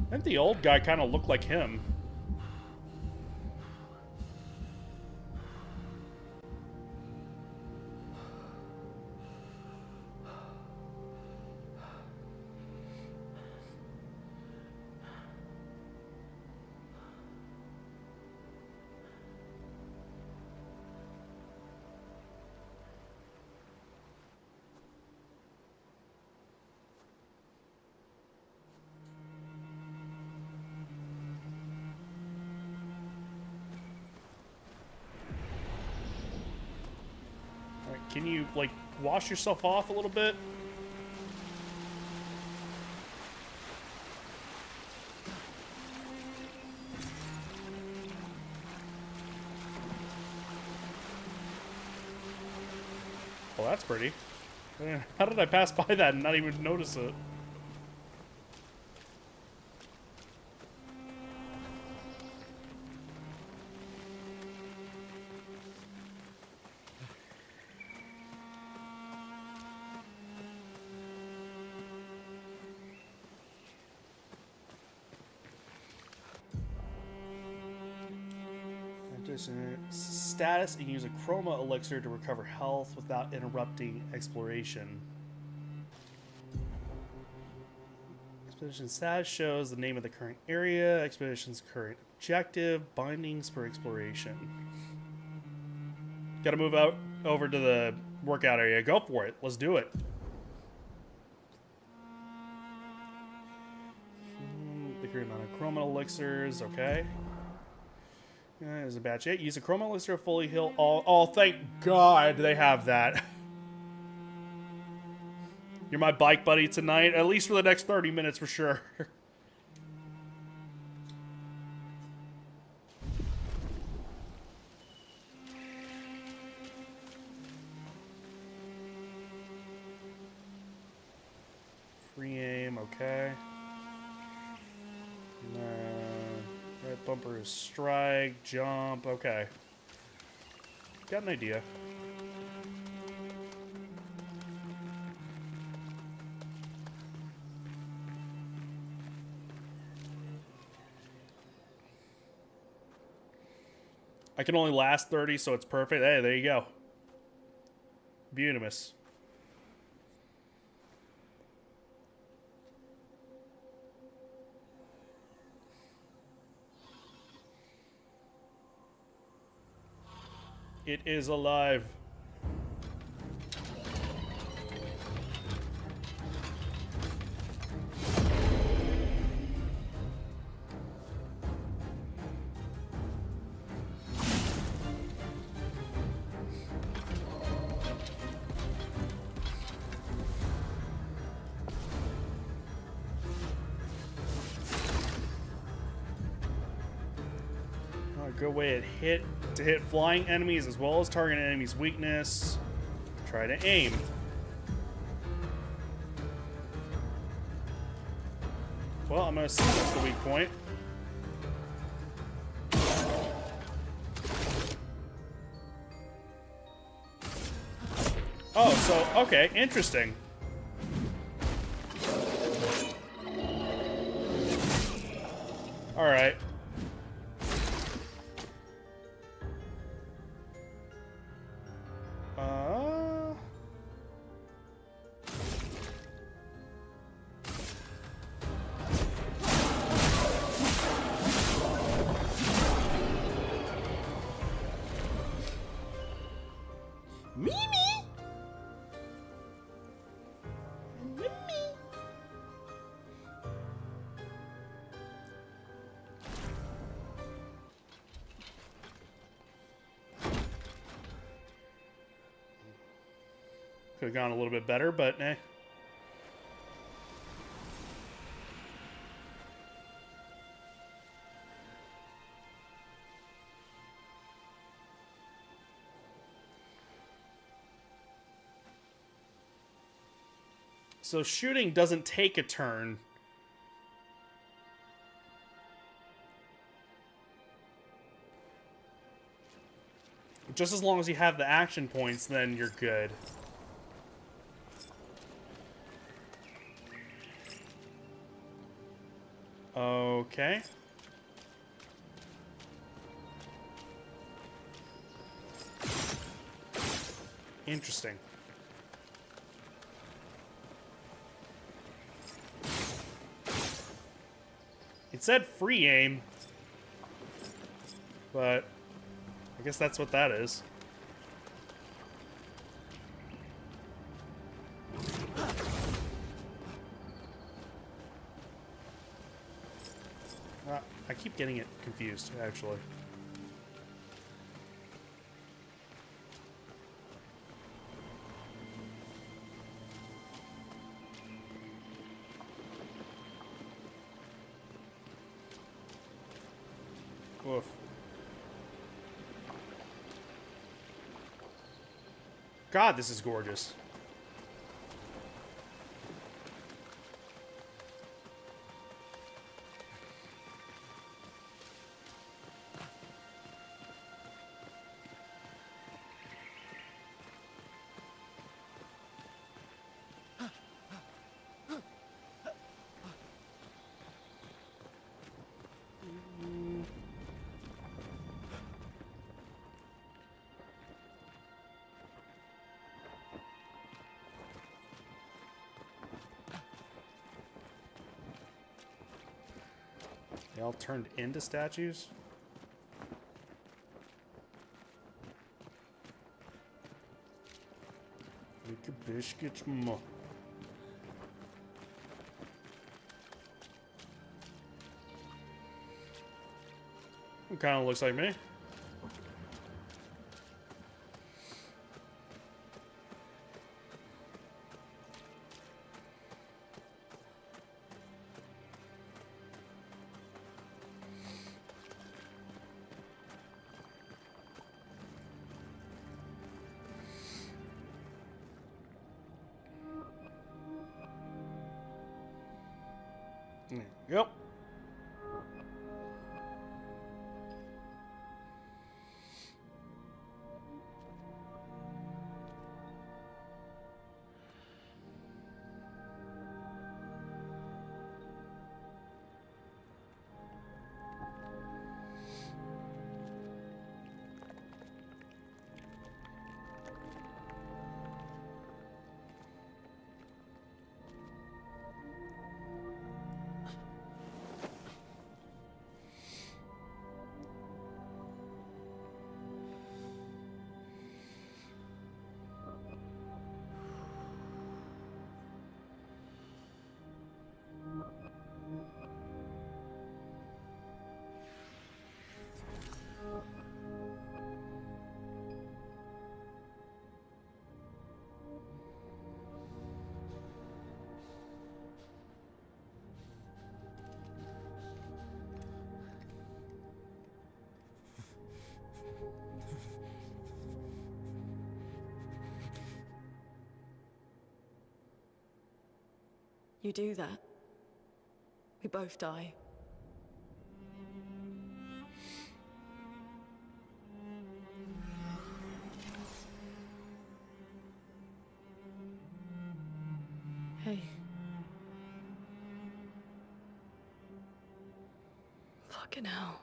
A: I think the old guy kind of looked like him. Can you, like, wash yourself off a little bit? Well, that's pretty. How did I pass by that and not even notice it? Status and use a chroma elixir to recover health without interrupting exploration. Expedition status shows the name of the current area, expedition's current objective, bindings for exploration. Gotta move out over to the workout area. Go for it. Let's do it. The current amount of chroma elixirs, okay. There's a batch 8. Use a chroma elixir to fully heal all. Oh, thank God they have that. You're my bike buddy tonight, at least for the next 30 minutes for sure. Free aim, okay. Right bumper is strike, jump, okay. Got an idea. I can only last 30, so it's perfect. Hey, there you go. Beautimous. It is alive. Good way to hit flying enemies as well as target an enemy's weakness. Try to aim. Well, I'm gonna assume that's the weak point. Oh, so okay, interesting. All right. Could have gone a little bit better, but eh. So shooting doesn't take a turn. Just as long as you have the action points, then you're good. Okay. Interesting. It said free aim, but I guess that's what that is. I keep getting it confused, actually. Oof. God, this is gorgeous. They all turned into statues? Make a biscuit more. It kind of looks like me. Yep.
E: You do that, we both die. Hey. Fucking hell.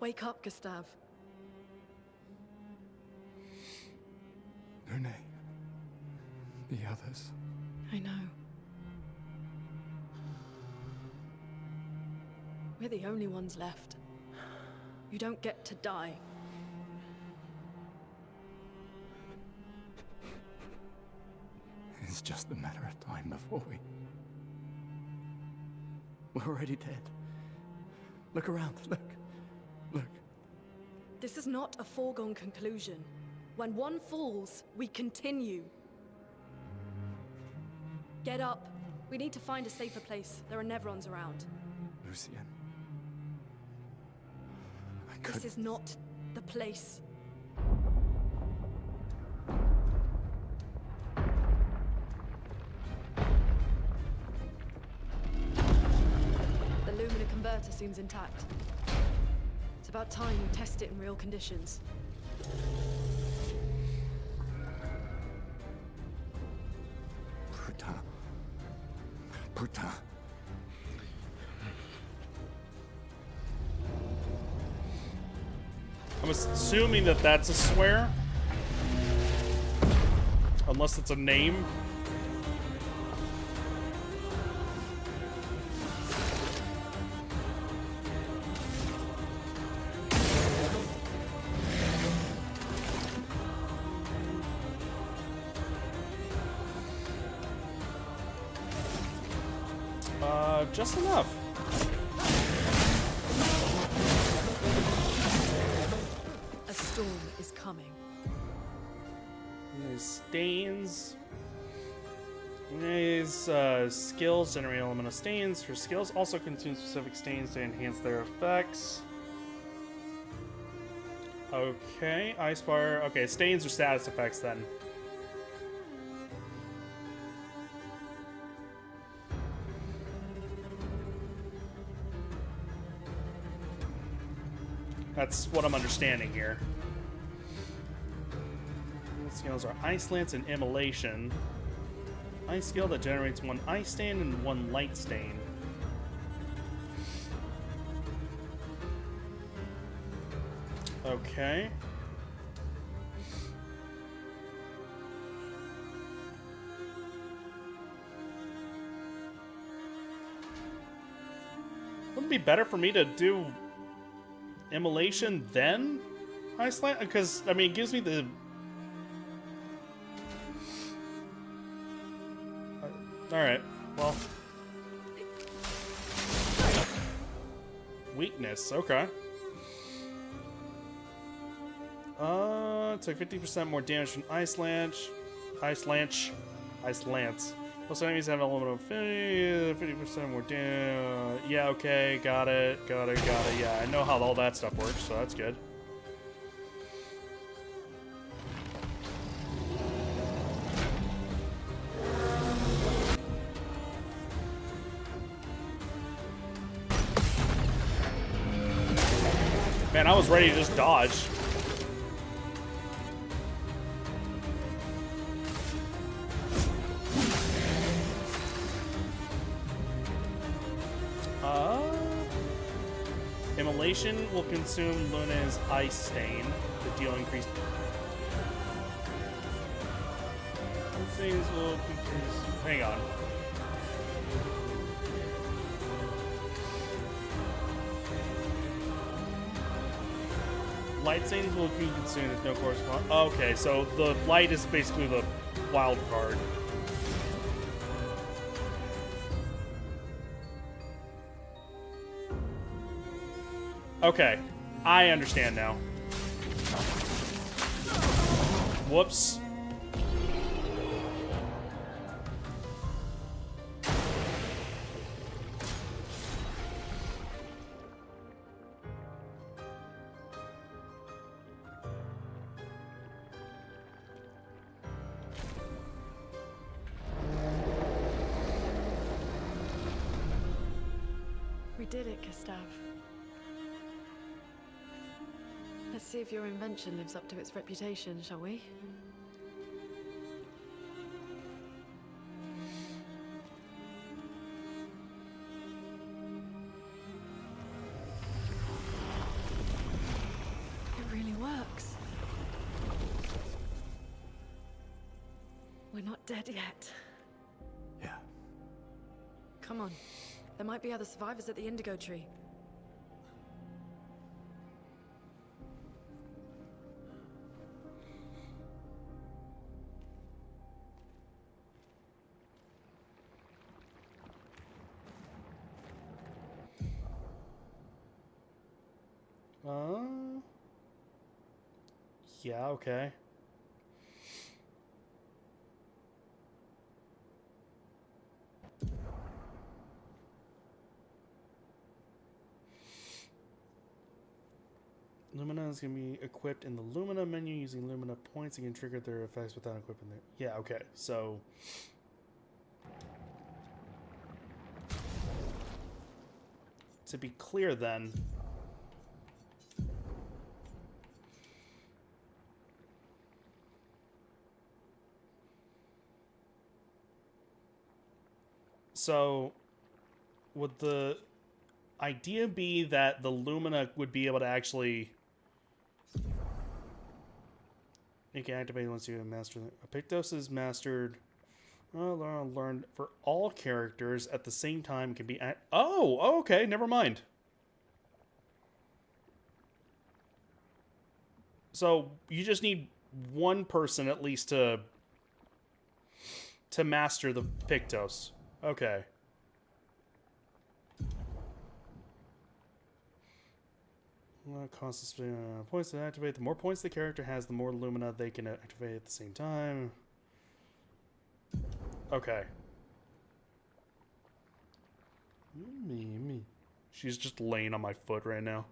E: Wake up, Gustave.
C: Lune. The others.
E: I know. We're the only ones left. You don't get to die.
C: It's just a matter of time before we're already dead. Look around, look. Look.
E: This is not a foregone conclusion. When one falls, we continue. Get up. We need to find a safer place. There are Nevrons around.
C: Lucien.
E: This is not the place. The Lumina converter seems intact. It's about time we test it in real conditions.
C: Putain.
A: I'm assuming that that's a swear. Unless it's a name. Just enough.
E: A storm is coming.
A: These stains. These skills generate an element of stains. For skills, also consume specific stains to enhance their effects. Okay, ice bar. Okay, stains or status effects then. That's what I'm understanding here. Skills are Ice Lance and Immolation. Ice skill that generates 1 ice stain and 1 light stain. Okay. Wouldn't it be better for me to do Immolation then Ice Lance? Because, I mean, it gives me the... Alright, well. Weakness, okay. Took 50% more damage from Ice Lance. Ice Lance. Most enemies have aluminum 50% more damage. Yeah, okay, got it. Yeah, I know how all that stuff works, so that's good. Man, I was ready to just dodge. Immolation will consume Luna's ice stain to deal increased. Things will increase. Hang on. Light stains will be consumed if no correspond. Okay, so the light is basically the wild card. Okay, I understand now. Whoops.
Q: We did it, Gustav. Let's see if your invention lives up to its reputation, shall we? It really works. We're not dead yet.
I: Yeah.
Q: Come on. There might be other survivors at the Indigo Tree.
A: Yeah, okay. Lumina is going to be equipped in the Lumina menu. Using Lumina points, you can trigger their effects without equipping them. Yeah, okay. So... to be clear then... So, would the idea be that the Lumina would be able to actually... You can activate once you master... Pictos is mastered... learned for all characters at the same time can be... Oh, okay, never mind. So, you just need one person at least to master the Pictos. Okay. Costs points to activate. The more points the character has, the more Lumina they can activate at the same time. Okay. Me. She's just laying on my foot right now.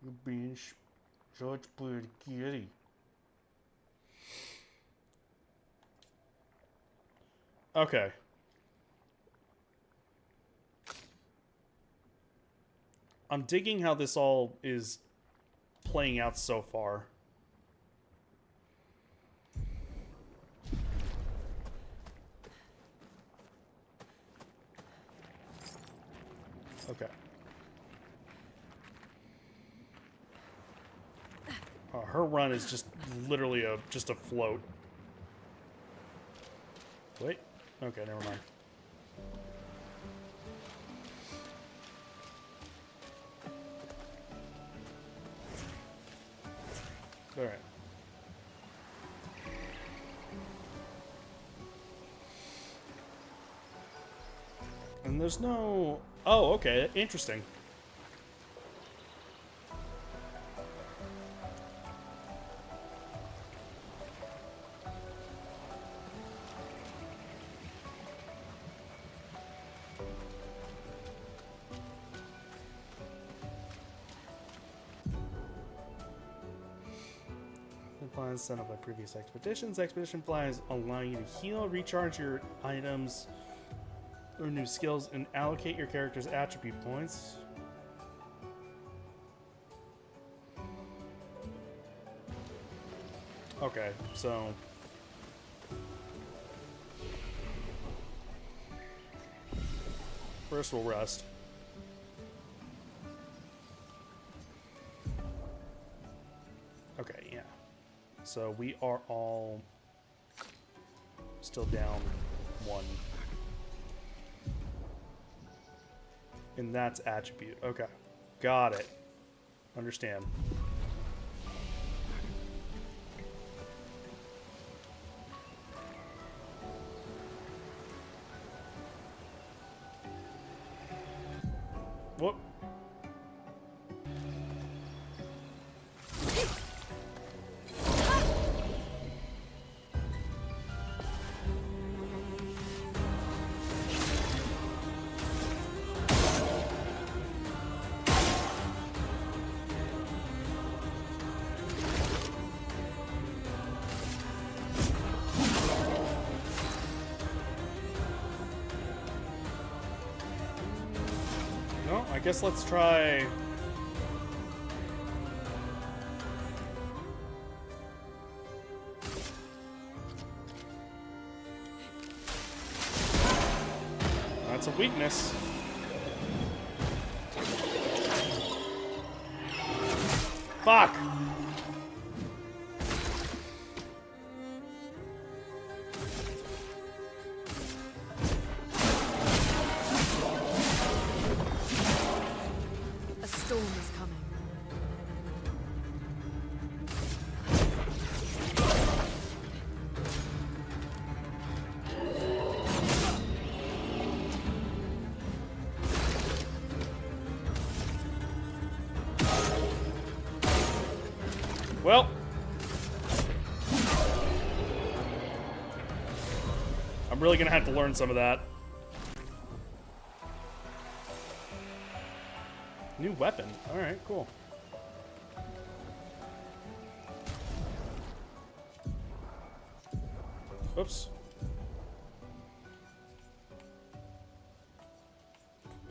A: You bitch. George Burgiri. Okay. I'm digging how this all is playing out so far. Okay. Her run is just literally just a float. Wait. Okay, never mind. All right. And there's no... Oh, okay. Interesting. Plans set up by previous expeditions. Expedition plans allow you to heal, recharge your items, or new skills, and allocate your character's attribute points. Okay, so first we'll rest. Okay, yeah. So we are all still down 1. And that's attribute. Okay. Got it. Understand. Whoop. I guess let's try... That's a weakness. Fuck! Well, I'm really gonna have to learn some of that. New weapon. All right, cool. Oops.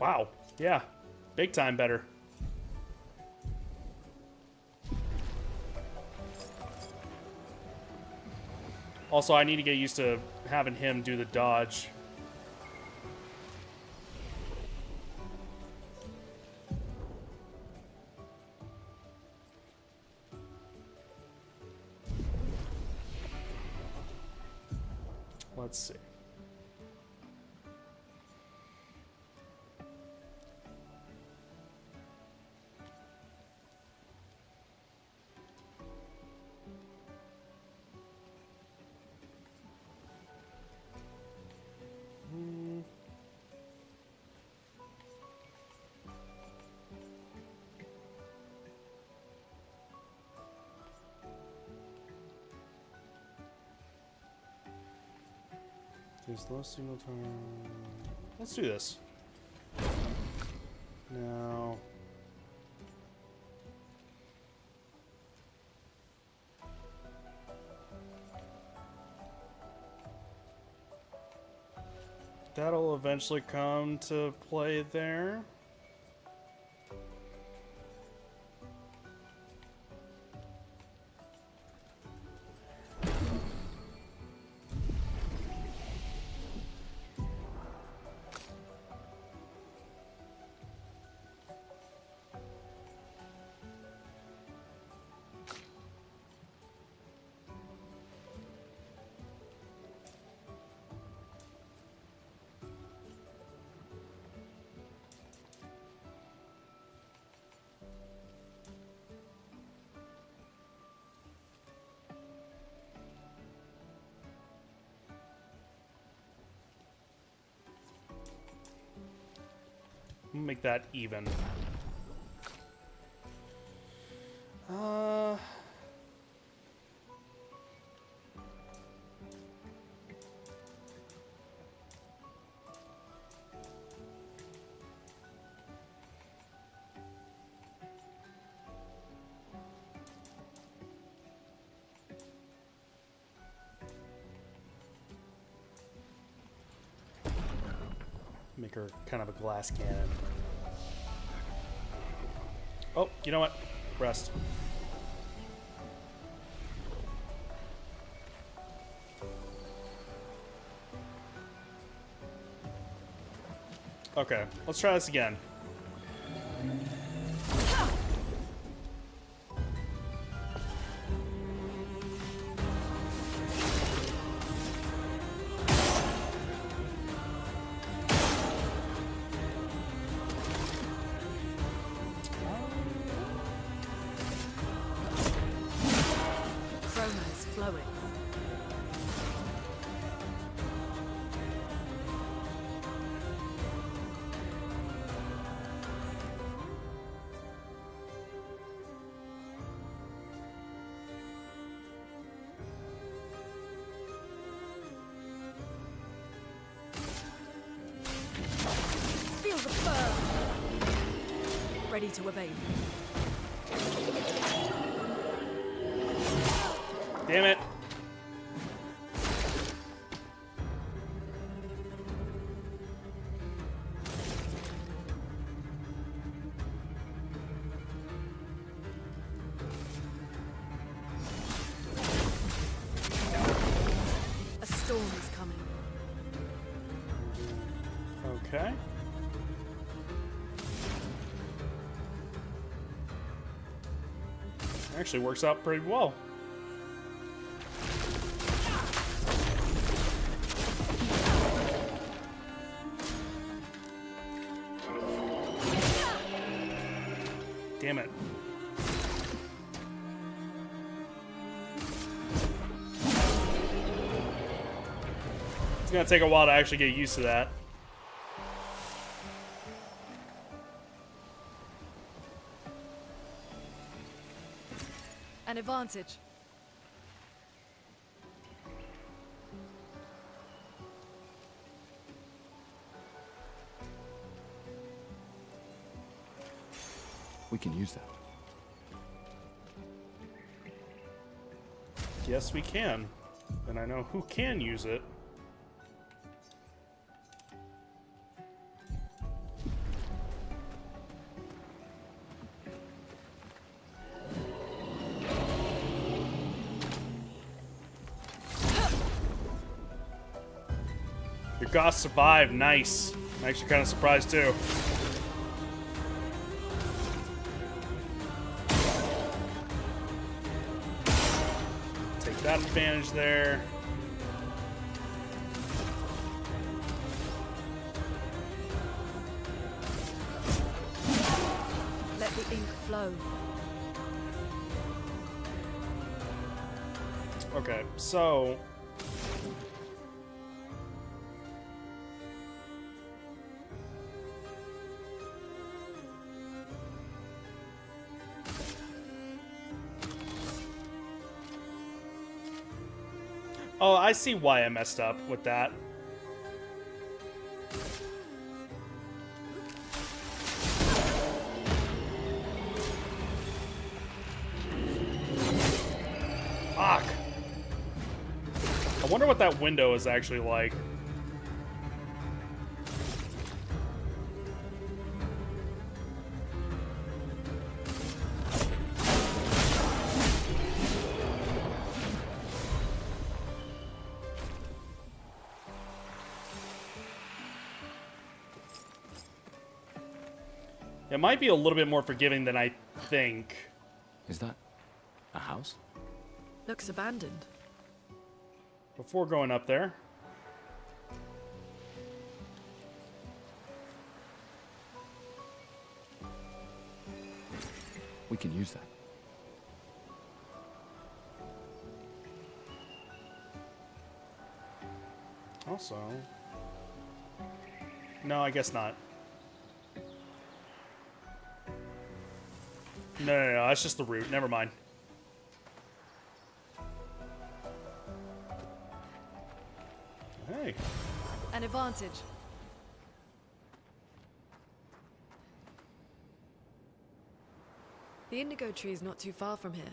A: Wow. Yeah. Big time better. Also, I need to get used to having him do the dodge. Let's see. Use low single time. Let's do this. Now. That'll eventually come to play there. Make that even. Make her kind of a glass cannon. Oh, you know what? Rest. Okay, let's try this again.
Q: Ready to evade.
A: Damn it.
Q: A storm is coming.
A: Okay. Actually works out pretty well. Damn it. It's gonna take a while to actually get used to that.
Q: An advantage.
C: We can use that.
A: Yes, we can. And I know who can use it. Your Goth survived. Nice. I'm actually kind of surprised too. Take that advantage there.
Q: Let the ink flow.
A: Okay, so oh, I see why I messed up with that. Fuck. I wonder what that window is actually like. It might be a little bit more forgiving than I think.
C: Is that a house?
Q: Looks abandoned.
A: Before going up there.
C: We can use that.
A: Also... No, I guess not. No, that's just the route. Never mind. Hey.
Q: An advantage. The indigo tree is not too far from here.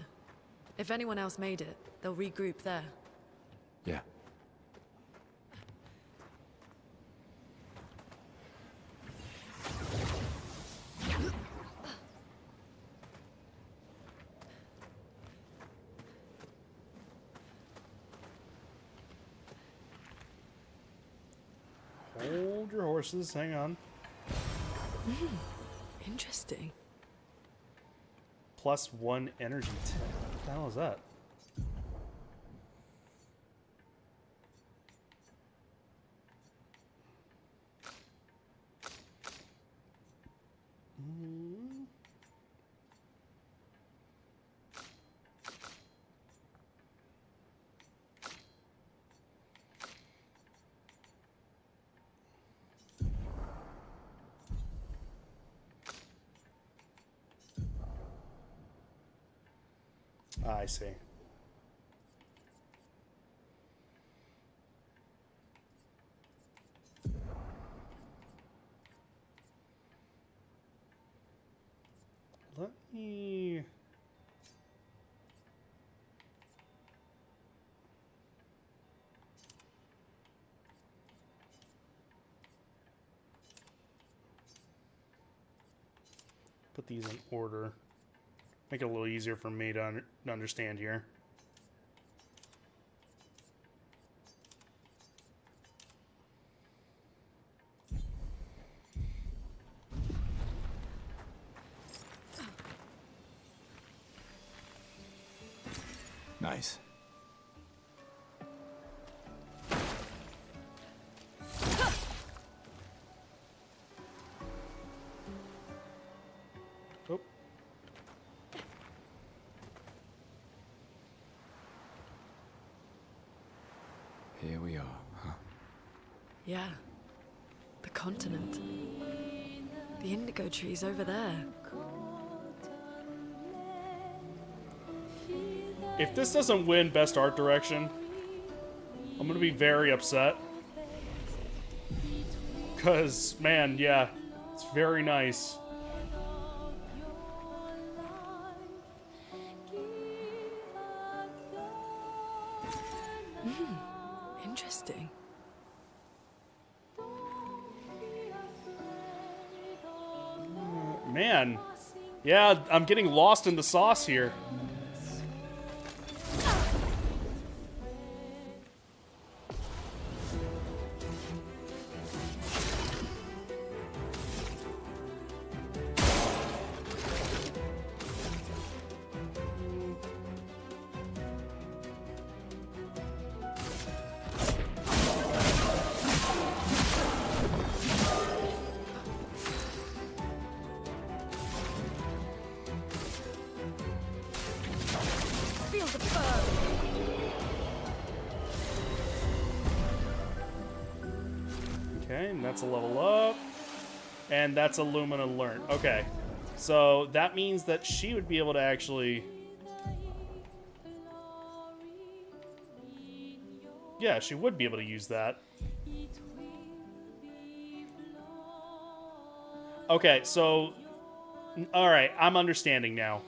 Q: If anyone else made it, they'll regroup there.
C: Yeah.
A: Hold your horses. Hang on.
Q: Interesting.
A: +1 energy. What the hell is that? I see. Let me... put these in order. Make it a little easier for me to understand here.
C: Nice.
A: Oh.
C: Here we are, huh?
Q: Yeah. The continent. The indigo tree's over there.
A: If this doesn't win Best Art Direction, I'm gonna be very upset. Cause, man, yeah, it's very nice.
Q: Interesting.
A: Man, yeah, I'm getting lost in the sauce here.
Q: Feel the burn.
A: Okay, and that's a level up. And that's a Lumina learned. Okay, so that means that she would be able to actually... Yeah, she would be able to use that. Okay, so... Alright, I'm understanding now.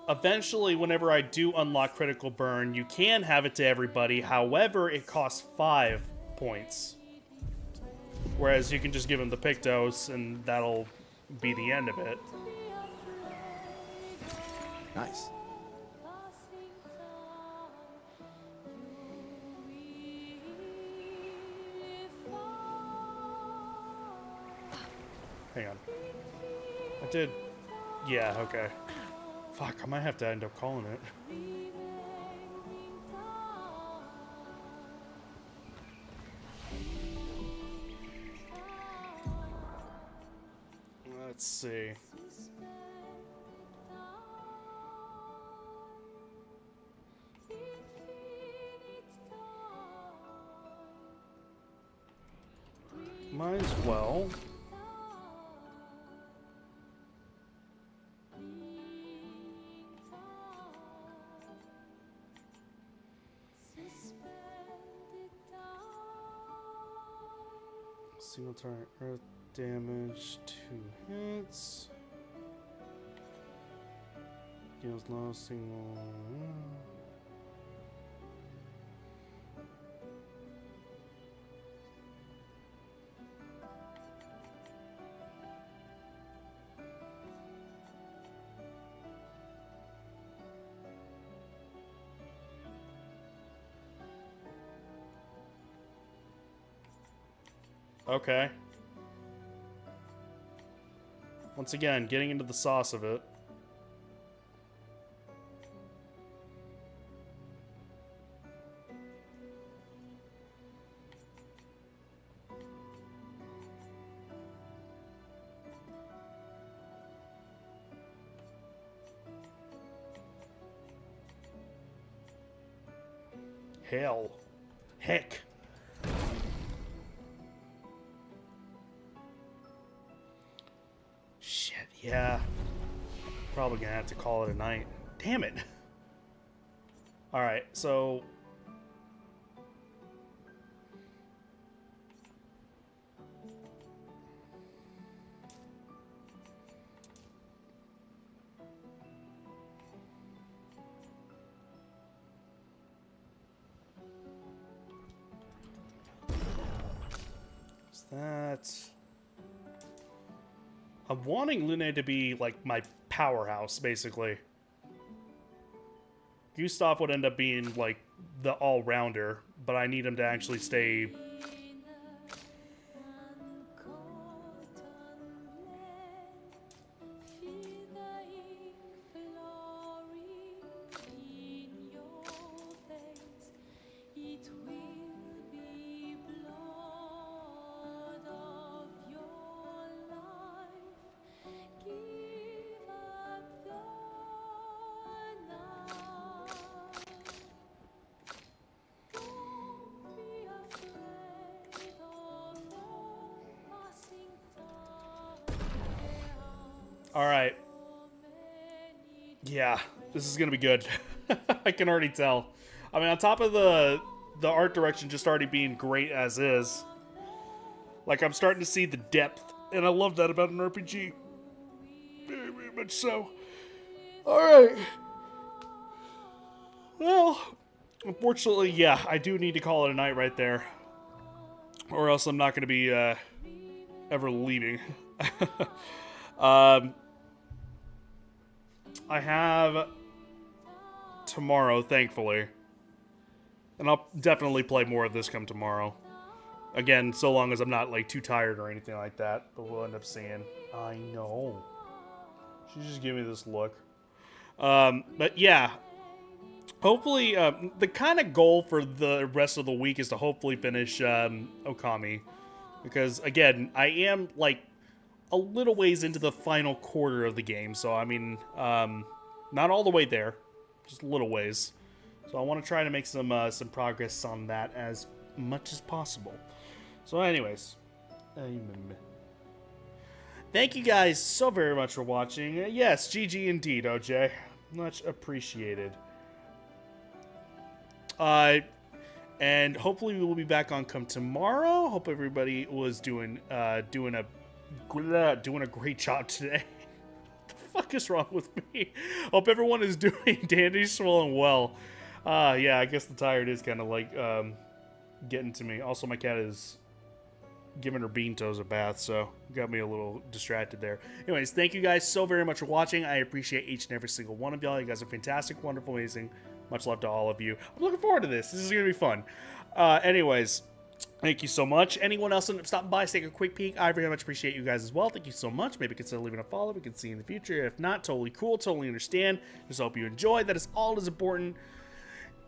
A: Eventually, whenever I do unlock Critical Burn, you can have it to everybody. However, it costs 5 points. Whereas you can just give them the Pictos, and that'll be the end of it.
C: Nice.
A: Hang on. I did... Yeah, okay. Fuck, I might have to end up calling it. Let's see. Might as well. Single target earth damage, 2 hits. Deals low single. Okay. Once again, getting into the sauce of it. Hell. Heck. Shit, yeah. Probably gonna have to call it a night. Damn it. Alright, so... That's... I'm wanting Lune to be, like, my powerhouse, basically. Gustav would end up being, like, the all-rounder, but I need him to actually stay... Alright. Yeah, this is gonna be good. I can already tell. I mean, on top of the art direction just already being great as is, like, I'm starting to see the depth, and I love that about an RPG. Very, very much so. Alright. Well, unfortunately, yeah, I do need to call it a night right there. Or else I'm not going to be ever leaving. I have tomorrow, thankfully. And I'll definitely play more of this come tomorrow. Again, so long as I'm not, like, too tired or anything like that. But we'll end up seeing. I know. She just gave me this look. But yeah. Hopefully, the kind of goal for the rest of the week is to hopefully finish Okami. Because, again, I am, like, a little ways into the final quarter of the game. So, I mean, not all the way there. Just a little ways. So I want to try to make some progress on that as much as possible. So anyways. Thank you guys so very much for watching. Yes, GG indeed, OJ. Much appreciated. And hopefully we will be back on come tomorrow. Hope everybody was doing a great job today. What the fuck is wrong with me? Hope everyone is doing dandy, swollen well. Yeah, I guess the tired is kind of like getting to me. Also, my cat is giving her bean toes a bath, so got me a little distracted there. Anyways, thank you guys so very much for watching. I appreciate each and every single one of y'all. You guys are fantastic, wonderful, amazing. Much love to all of you. I'm looking forward to this. This is going to be fun. Anyways, Thank you so much. Anyone else end up stopping by, take a quick peek, I very much appreciate you guys as well. Thank you so much. Maybe consider leaving a follow. We can see in the future. If not, totally cool. Totally understand. Just hope you enjoy. That is all as important.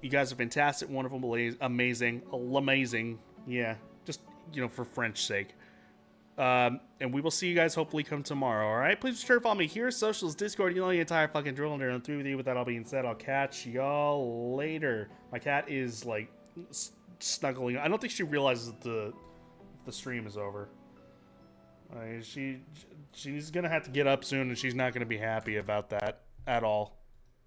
A: You guys are fantastic, wonderful, amazing. Yeah, just, you know, for French sake. And we will see you guys hopefully come tomorrow, alright? Please be sure to follow me here, socials, Discord, you know the entire fucking drill, and I'm through with you. With that all being said, I'll catch y'all later. My cat is, like, snuggling. I don't think she realizes that the stream is over. She's gonna have to get up soon, and she's not gonna be happy about that at all.